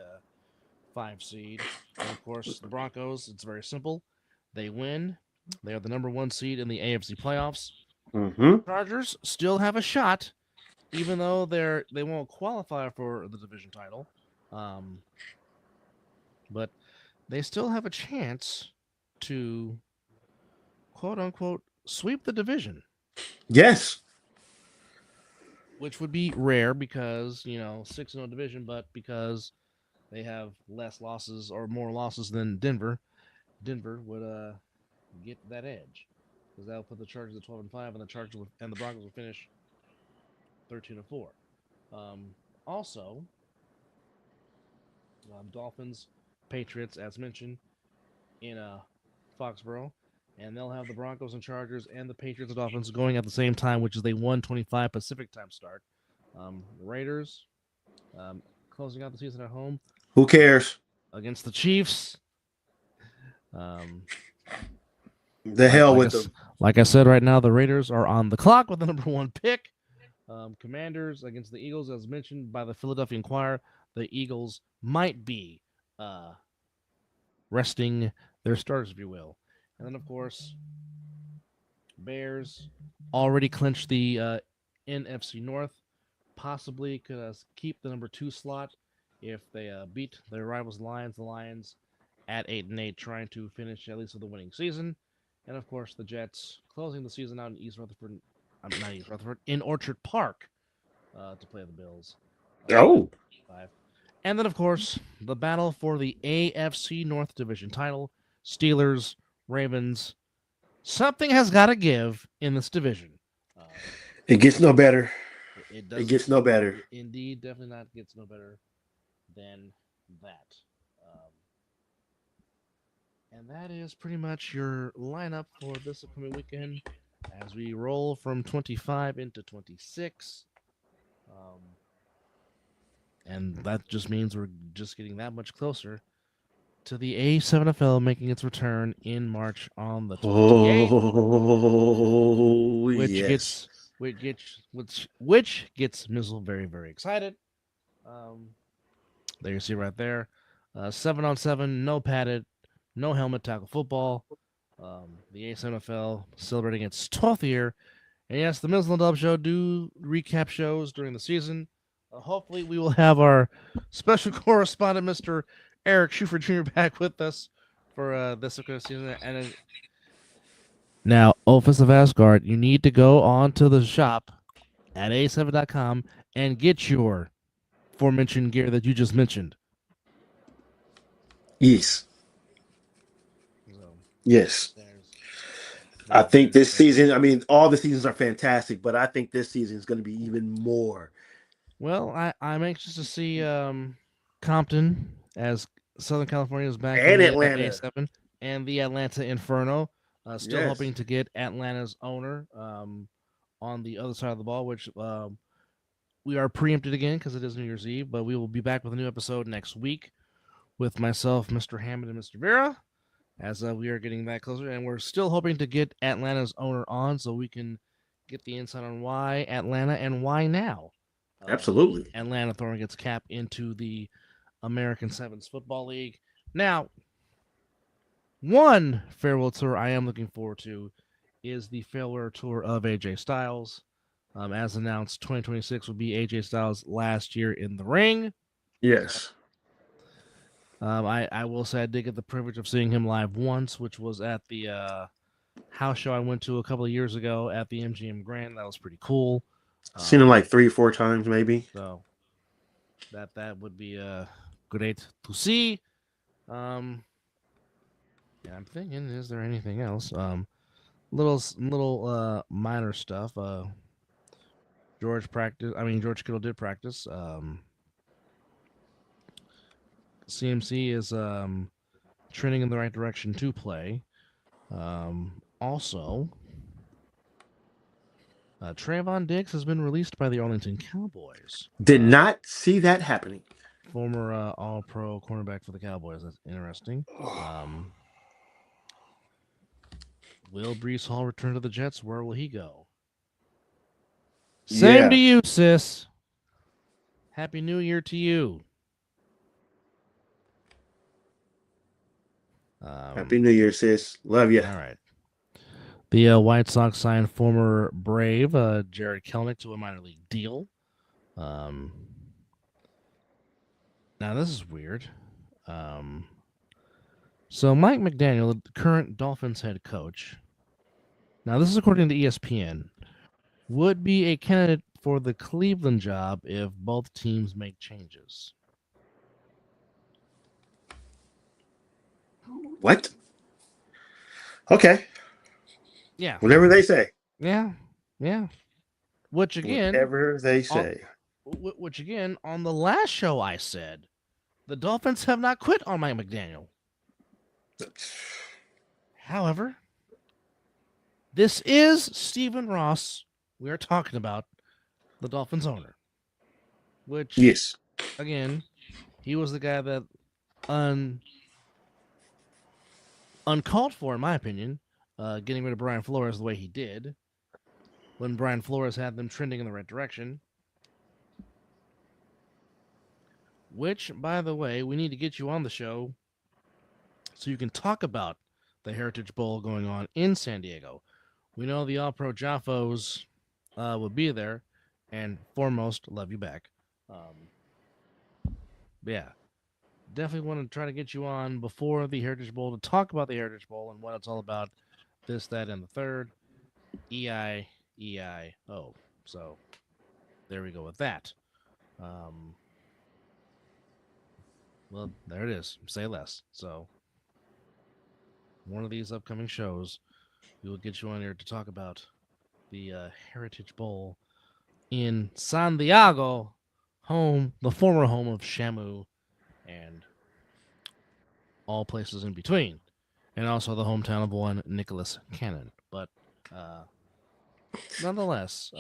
Speaker 3: 5 seed. And of course, the Broncos. It's very simple. They win. They are the number 1 seed in the AFC playoffs.
Speaker 4: Mm-hmm.
Speaker 3: Chargers still have a shot, even though they won't qualify for the division title. But they still have a chance to quote unquote sweep the division,
Speaker 4: Yes.
Speaker 3: which would be rare because 6-0 division, but because they have less losses or more losses than Denver would get that edge because that'll put the Chargers at 12-5, and the Chargers and the Broncos will finish 13-4. Also, Dolphins, Patriots, as mentioned, in Foxborough, and they'll have the Broncos and Chargers and the Patriots and Dolphins going at the same time, which is a 1:25 Pacific time start. Raiders closing out the season at home
Speaker 4: Who cares?
Speaker 3: against the Chiefs.
Speaker 4: The hell with them.
Speaker 3: Like I said, right now the Raiders are on the clock with the number 1 pick. Commanders against the Eagles, as mentioned by the Philadelphia Inquirer. The Eagles might be resting their starters, if you will. And then, of course, Bears already clinched the NFC North. Possibly could keep the number 2 slot if they beat their rivals, Lions. The Lions at 8-8, trying to finish at least with a winning season. And of course, the Jets closing the season out in East Rutherford. Not East Rutherford, in Orchard Park to play the Bills.
Speaker 4: Oh.
Speaker 3: 5. And then, of course, the battle for the AFC North Division title. Steelers, Ravens. Something has got to give in this division.
Speaker 4: It gets no better.
Speaker 3: It
Speaker 4: gets no better.
Speaker 3: Indeed, definitely not gets no better than that. And that is pretty much your lineup for this upcoming weekend as we roll from 25 into 26. And that just means we're just getting that much closer to the A7FL making its return in March on the 28th.
Speaker 4: Oh,
Speaker 3: Which gets Mizzle very, very excited. There you see right there. 7-on-7, no padded, no helmet tackle football. The A7FL celebrating its 12th year. And yes, the Mizzle and Dub Show do recap shows during the season. Hopefully, we will have our special correspondent, Mr. Eric Schufer Jr., back with us for this season. And now, Office of Asgard, you need to go on to the shop at a7.com and get your aforementioned gear that you just mentioned.
Speaker 4: Yes.
Speaker 3: So,
Speaker 4: yes.
Speaker 3: I
Speaker 4: think this season, I mean, all the seasons are fantastic, but I think this season is going to be even more.
Speaker 3: Well, I'm anxious to see Compton as Southern California is back
Speaker 4: and
Speaker 3: in
Speaker 4: Atlanta
Speaker 3: A7 and the Atlanta Inferno. Still
Speaker 4: Yes.
Speaker 3: hoping to get Atlanta's owner on the other side of the ball, which we are preempted again because it is New Year's Eve, but we will be back with a new episode next week with myself, Mr. Hammond, and Mr. Vera, as we are getting that closer. And we're still hoping to get Atlanta's owner on so we can get the insight on why Atlanta and why now.
Speaker 4: Absolutely.
Speaker 3: Atlanta throwing its cap into the American Sevens Football League. Now, one farewell tour I am looking forward to is the farewell tour of AJ Styles. As announced, 2026 will be AJ Styles' last year in the ring.
Speaker 4: Yes.
Speaker 3: I will say I did get the privilege of seeing him live once, which was at the house show I went to a couple of years ago at the MGM Grand. That was pretty cool.
Speaker 4: Seen him like 3 or 4 times, maybe.
Speaker 3: So that would be great to see. And I'm thinking, is there anything else? Little minor stuff. George Kittle did practice. CMC is trending in the right direction to play. Also, Trayvon Diggs has been released by the Arlington Cowboys.
Speaker 4: Did not see that happening.
Speaker 3: Former All-Pro cornerback for the Cowboys. That's interesting. Will Brees Hall return to the Jets? Where will he go? Same to you, sis. Happy New Year to you.
Speaker 4: Happy New Year, sis. Love you.
Speaker 3: All right. The White Sox signed former Brave Jared Kelenic to a minor league deal. Now this is weird. So Mike McDaniel, the current Dolphins head coach, now this is according to ESPN, would be a candidate for the Cleveland job if both teams make changes.
Speaker 4: What? Okay.
Speaker 3: Yeah.
Speaker 4: Whatever they say.
Speaker 3: Yeah. Which again,
Speaker 4: whatever they say.
Speaker 3: Which again, on the last show I said, the Dolphins have not quit on Mike McDaniel. However, this is Stephen Ross. We are talking about the Dolphins owner. Which,
Speaker 4: yes,
Speaker 3: again, he was the guy that uncalled for, in my opinion, getting rid of Brian Flores the way he did, when Brian Flores had them trending in the right direction. Which, by the way, we need to get you on the show so you can talk about the Heritage Bowl going on in San Diego. We know the All-Pro Jaffos will be there, and foremost, love you back. Yeah, definitely want to try to get you on before the Heritage Bowl to talk about the Heritage Bowl and what it's all about, this, that, and the third. EIEIO. So there we go with that. Well, there it is. Say less. So one of these upcoming shows, we will get you on here to talk about the Heritage Bowl in San Diego, the former home of Shamu, and all places in between, and also the hometown of one Nicholas Cannon. But nonetheless,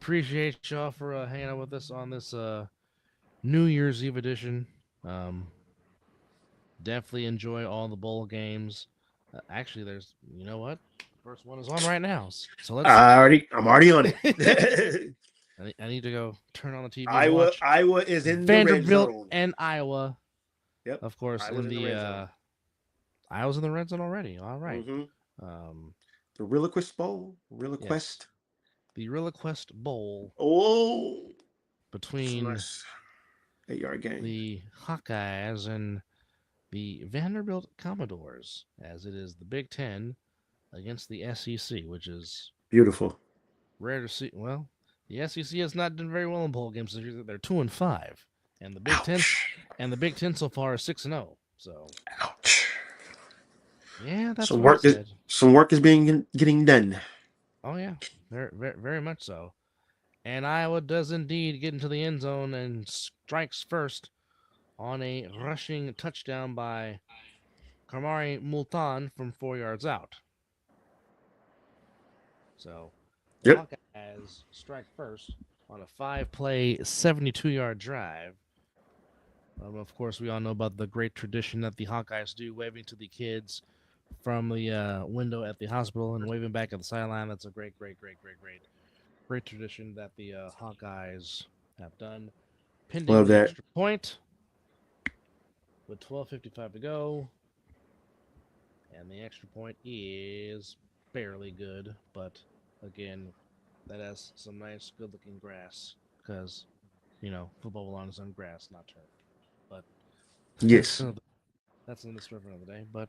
Speaker 3: appreciate y'all for hanging out with us on this New Year's Eve edition. Definitely enjoy all the bowl games. Actually, there's, you know what? First one is on right now. So let's.
Speaker 4: I'm already on it.
Speaker 3: I need to go turn on the TV.
Speaker 4: Iowa is in
Speaker 3: Vanderbilt
Speaker 4: the red zone.
Speaker 3: and Iowa.
Speaker 4: Yep.
Speaker 3: Of course, Iowa's in the red zone already. All right.
Speaker 4: Mm-hmm. The Relinquist Bowl.
Speaker 3: Yes. The Relinquist Bowl.
Speaker 4: Oh.
Speaker 3: Between
Speaker 4: nice 8-yard game.
Speaker 3: The Hawkeyes and the Vanderbilt Commodores, as it is the Big Ten against the SEC, which is
Speaker 4: beautiful.
Speaker 3: Rare to see. Well, the SEC has not done very well in bowl games. They're 2-5, and the Big Ten so far is 6-0. So,
Speaker 4: ouch.
Speaker 3: Yeah, that's
Speaker 4: some
Speaker 3: what
Speaker 4: work. Some work is getting done.
Speaker 3: Oh yeah, very, very much so. And Iowa does indeed get into the end zone and strikes first on a rushing touchdown by Kamari Multan from 4 yards out. So, the Hawkeyes strike first on a 5-play, 72-yard drive. Of course, we all know about the great tradition that the Hawkeyes do, waving to the kids from the window at the hospital and waving back at the sideline. That's a great tradition that the Hawkeyes have done. Pending the extra point with 12:55 to go. And the extra point is barely good, but again, that has some nice, good-looking grass because, football belongs on grass, not turf. But
Speaker 4: yes,
Speaker 3: that's another story for another day. But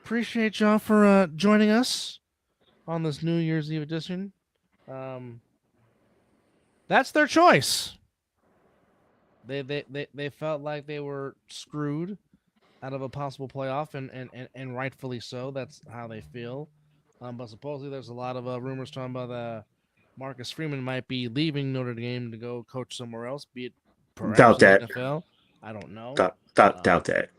Speaker 3: appreciate y'all for joining us on this New Year's Eve edition. That's their choice. They felt like they were screwed out of a possible playoff, and rightfully so. That's how they feel. But supposedly there's a lot of rumors talking about Marcus Freeman might be leaving Notre Dame to go coach somewhere else, be it perhaps
Speaker 4: Doubt
Speaker 3: in the
Speaker 4: that.
Speaker 3: NFL. I don't know.
Speaker 4: Doubt that.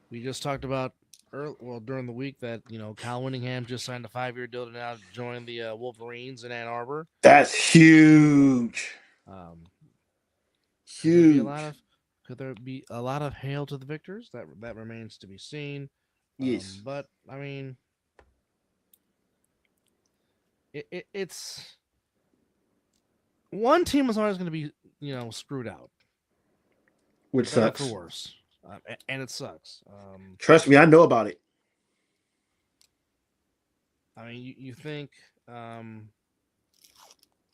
Speaker 3: We just talked about during the week that Kyle Winningham just signed a 5-year deal to now join the Wolverines in Ann Arbor.
Speaker 4: That's huge.
Speaker 3: Um,
Speaker 4: Huge.
Speaker 3: could there be a lot of hail to the victors? That remains to be seen.
Speaker 4: Yes.
Speaker 3: But I mean, it's one team is always going to be screwed out,
Speaker 4: Which
Speaker 3: better
Speaker 4: sucks.
Speaker 3: for worse, and it sucks.
Speaker 4: Trust me, I know about it.
Speaker 3: I mean, you think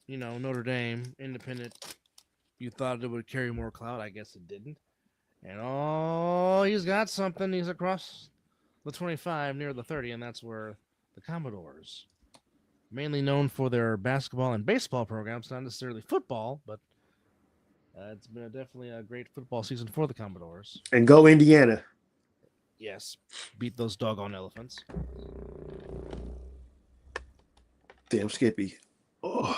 Speaker 3: Notre Dame, independent, you thought it would carry more clout. I guess it didn't. And he's got something. He's across the 25 near the 30, and that's where the Commodores, mainly known for their basketball and baseball programs, not necessarily football, but it's been definitely a great football season for the Commodores.
Speaker 4: And go Indiana.
Speaker 3: Yes, beat those doggone elephants.
Speaker 4: Damn Skippy. Oh.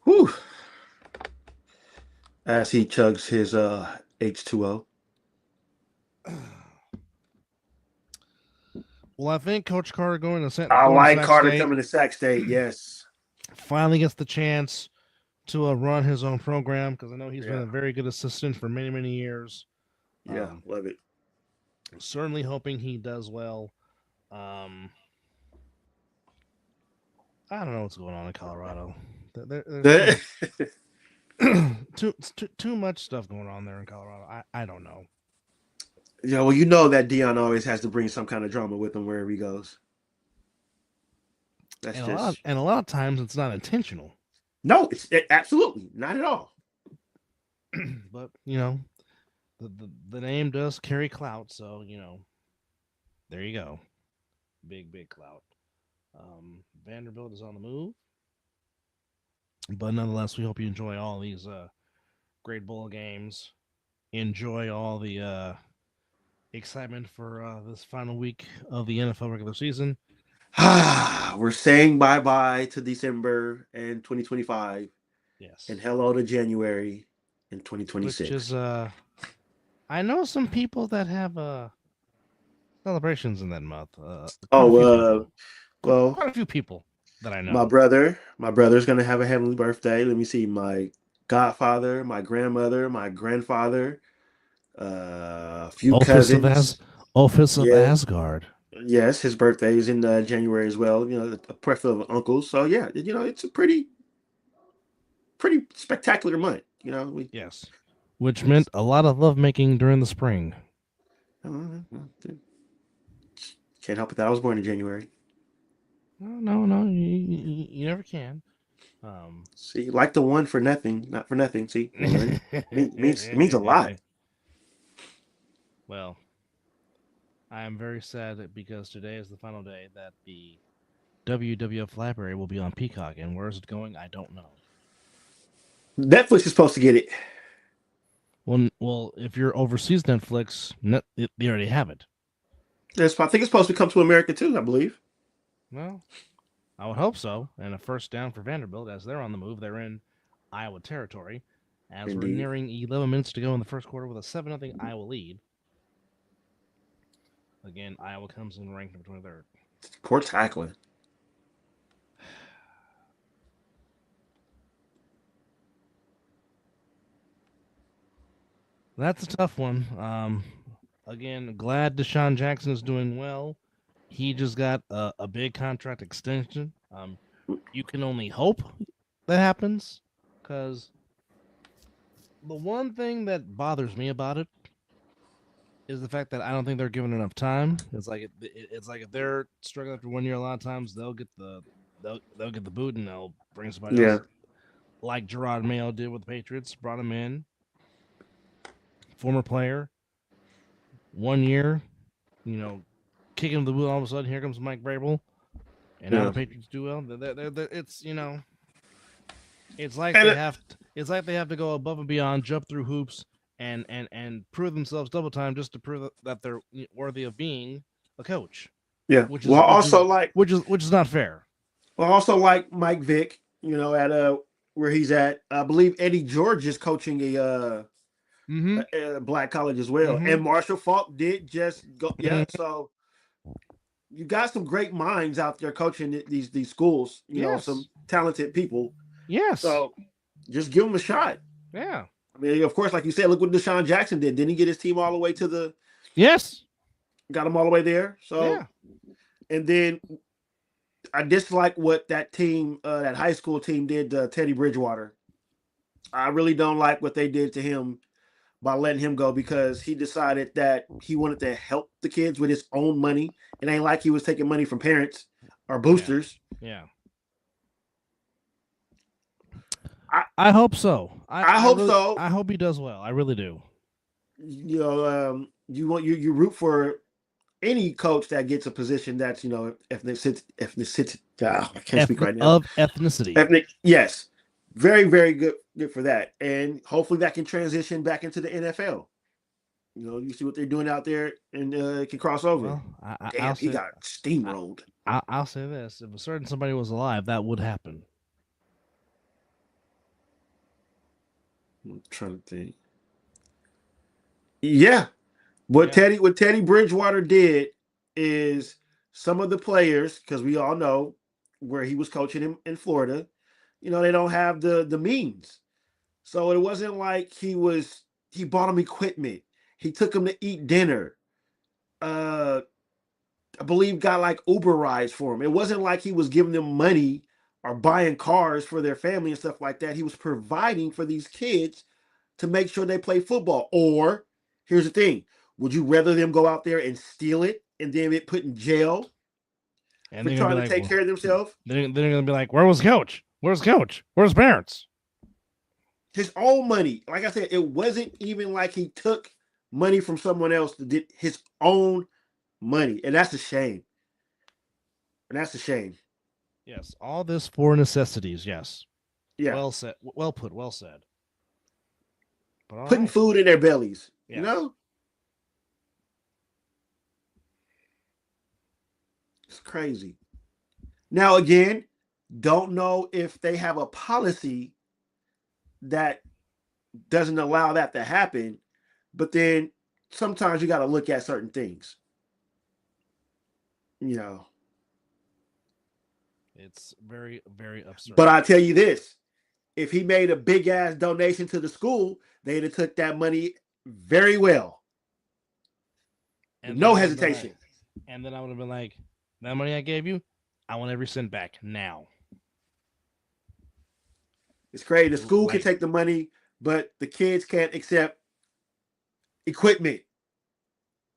Speaker 4: Whew. As he chugs his H2O.
Speaker 3: Well, I think Coach Carter going to
Speaker 4: I like
Speaker 3: Sac
Speaker 4: Carter
Speaker 3: State
Speaker 4: coming to Sac State, yes.
Speaker 3: finally gets the chance to run his own program, because I know he's been a very good assistant for many, many years.
Speaker 4: Yeah, love it.
Speaker 3: Certainly hoping he does well. I don't know what's going on in Colorado. There's too much stuff going on there in Colorado. I don't know.
Speaker 4: Yeah, well, you know that Dion always has to bring some kind of drama with him wherever he goes. That's
Speaker 3: a lot of times it's not intentional.
Speaker 4: No, it's absolutely not at all.
Speaker 3: But the name does carry clout, so there you go, big clout. Vanderbilt is on the move, but nonetheless, we hope you enjoy all these great bowl games. Enjoy all the excitement for this final week of the NFL regular season.
Speaker 4: We're saying bye-bye to December and 2025.
Speaker 3: Yes.
Speaker 4: And hello to January in 2026.
Speaker 3: Which is I know some people that have celebrations in that month.
Speaker 4: Well,
Speaker 3: quite a few people that I know.
Speaker 4: My brother's gonna have a heavenly birthday. Let me see. My godfather, my grandmother, my grandfather, a few cousins.
Speaker 3: Office of Asgard.
Speaker 4: Yes, his birthday is in January as well. A plethora of uncles. So yeah, it's a pretty spectacular month.
Speaker 3: Yes, which meant a lot of lovemaking during the spring.
Speaker 4: Can't help it that I was born in January.
Speaker 3: No, you never can.
Speaker 4: See, like the one for nothing, not for nothing. See, means a lot.
Speaker 3: Well, I am very sad because today is the final day that the WWF library will be on Peacock, and where is it going? I don't know.
Speaker 4: Netflix is supposed to get it.
Speaker 3: Well, if you're overseas Netflix, they already have it.
Speaker 4: Yes, I think it's supposed to come to America too, I believe.
Speaker 3: Well, I would hope so. And a first down for Vanderbilt as they're on the move. They're in Iowa territory. As Indeed. We're nearing 11 minutes to go in the first quarter with a 7-0 Iowa lead. Again, Iowa comes in ranked number 23rd.
Speaker 4: Poor tackling.
Speaker 3: That's a tough one. Again, glad Deshaun Jackson is doing well. He just got a big contract extension. You can only hope that happens, because the one thing that bothers me about it is the fact that I don't think they're given enough time. It's like if they're struggling after 1 year, a lot of times they'll get the boot and they'll bring somebody else, like Gerard Mayo did with the Patriots. Brought him in, former player, 1 year, kick him the boot. All of a sudden, here comes Mike Vrabel, and now the Patriots do well. It's It's like it's like they have to go above and beyond, jump through hoops, and prove themselves double time just to prove that they're worthy of being a coach.
Speaker 4: Yeah.
Speaker 3: Which is
Speaker 4: Well, also like
Speaker 3: which is not fair.
Speaker 4: Well, also like Mike Vick, at where he's at. I believe Eddie George is coaching a black college as well, and Marshall Falk did just go. Yeah, so you got some great minds out there coaching these schools. Some talented people.
Speaker 3: Yes.
Speaker 4: So just give them a shot.
Speaker 3: Yeah.
Speaker 4: I mean, of course, like you said, look what Deshaun Jackson did. Didn't he get his team all the way to the?
Speaker 3: Yes.
Speaker 4: Got them all the way there. So, and then I dislike what that team, that high school team, did to Teddy Bridgewater. I really don't like what they did to him by letting him go because he decided that he wanted to help the kids with his own money. It ain't like he was taking money from parents or boosters.
Speaker 3: Yeah. I hope so.
Speaker 4: I hope so.
Speaker 3: I hope he does well. I really do.
Speaker 4: You root for any coach that gets a position that's ethnicity. I can't speak right now.
Speaker 3: Of ethnicity.
Speaker 4: Ethnic, yes, very very good for that, and hopefully that can transition back into the NFL. You see what they're doing out there, and it can cross over.
Speaker 3: Well,
Speaker 4: Damn, he got steamrolled.
Speaker 3: I'll say this: if a certain somebody was alive, that would happen.
Speaker 4: I'm trying to think. Yeah. What Teddy Bridgewater did is some of the players, because we all know where he was coaching in Florida, they don't have the means. So it wasn't like he bought them equipment. He took them to eat dinner. I believe got like Uber rides for them. It wasn't like he was giving them money or buying cars for their family and stuff like that. He was providing for these kids to make sure they play football. Or here's the thing. Would you rather them go out there and steal it and then get put in jail for trying to take care of themselves?
Speaker 3: They're going to be like, where was coach? Where's coach? Where's parents?
Speaker 4: His own money. Like I said, it wasn't even like he took money from someone else to get his own money. And that's a shame.
Speaker 3: Yes. All this for necessities. Yes.
Speaker 4: Yeah.
Speaker 3: Well said. Well put. Well said. But
Speaker 4: putting food in their bellies.
Speaker 3: Yes.
Speaker 4: It's crazy. Now, again, don't know if they have a policy that doesn't allow that to happen, but then sometimes you got to look at certain things.
Speaker 3: It's very, very absurd.
Speaker 4: But I tell you this, if he made a big ass donation to the school, they'd have took that money very well. And no hesitation.
Speaker 3: And then I would have been like, that money I gave you, I want every cent back now.
Speaker 4: It's crazy. The school can take the money, but the kids can't accept equipment,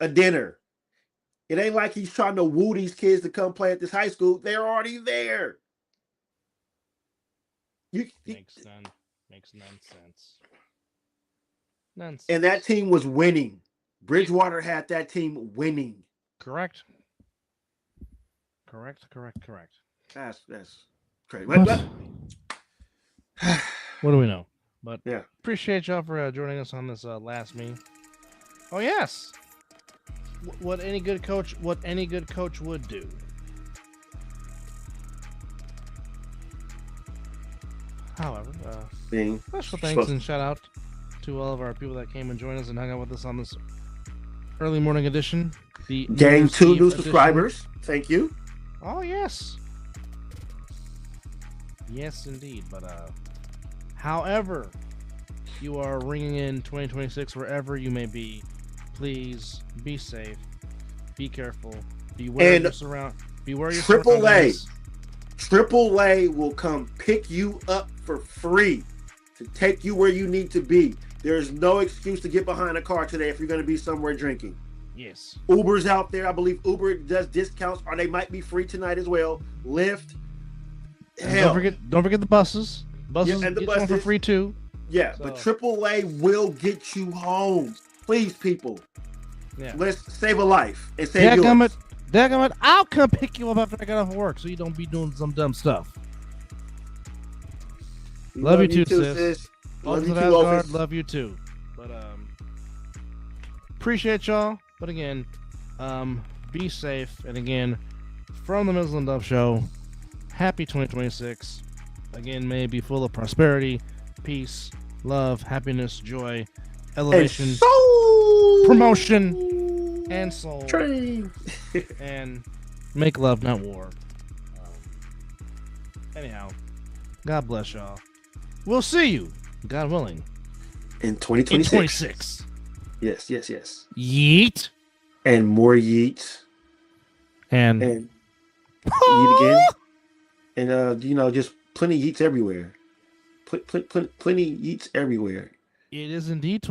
Speaker 4: a dinner. It ain't like he's trying to woo these kids to come play at this high school. They're already there.
Speaker 3: Makes nonsense. Nonsense.
Speaker 4: And that team was winning. Bridgewater had that team winning.
Speaker 3: Correct.
Speaker 4: That's crazy.
Speaker 3: What do we know? But
Speaker 4: yeah,
Speaker 3: appreciate y'all for joining us on this last me. Oh yes, what any good coach would do. However, special thanks and shout out to all of our people that came and joined us and hung out with us on this early morning edition. The
Speaker 4: Gang 2 new subscribers. Thank you.
Speaker 3: Oh yes. Yes, indeed. But however you are ringing in 2026, wherever you may be, please be safe, be careful, beware your surroundings.
Speaker 4: AAA will come pick you up for free to take you where you need to be. There's no excuse to get behind a car today if you're going to be somewhere drinking.
Speaker 3: Yes.
Speaker 4: Uber's out there. I believe Uber does discounts, or they might be free tonight as well. Lyft. Hell.
Speaker 3: Don't forget the buses. Buses
Speaker 4: and the
Speaker 3: get
Speaker 4: buses
Speaker 3: one for free too.
Speaker 4: Yeah, so. But AAA will get you home. Please, people.
Speaker 3: Yeah.
Speaker 4: Let's save a life and save yours.
Speaker 3: Dadgummit, I'll come pick you up after I get off of work so you don't be doing some dumb stuff. Love you too, sis.
Speaker 4: Love you
Speaker 3: Ultimate
Speaker 4: too,
Speaker 3: Asgard,
Speaker 4: Opus.
Speaker 3: love you too. But appreciate y'all. But again, be safe. And again, from the Mizzle and Dove Show, happy 2026. Again, may it be full of prosperity, peace, love, happiness, joy, elevation,
Speaker 4: And soul
Speaker 3: promotion, and soul.
Speaker 4: train.
Speaker 3: And make love, not war. Anyhow, God bless y'all. We'll see you, God willing,
Speaker 4: In
Speaker 3: in
Speaker 4: 2026.
Speaker 3: 26.
Speaker 4: Yes, yes, yes.
Speaker 3: Yeet.
Speaker 4: And more yeets.
Speaker 3: And
Speaker 4: And yeet again. And just plenty yeets everywhere. Plenty yeets everywhere.
Speaker 3: it is indeed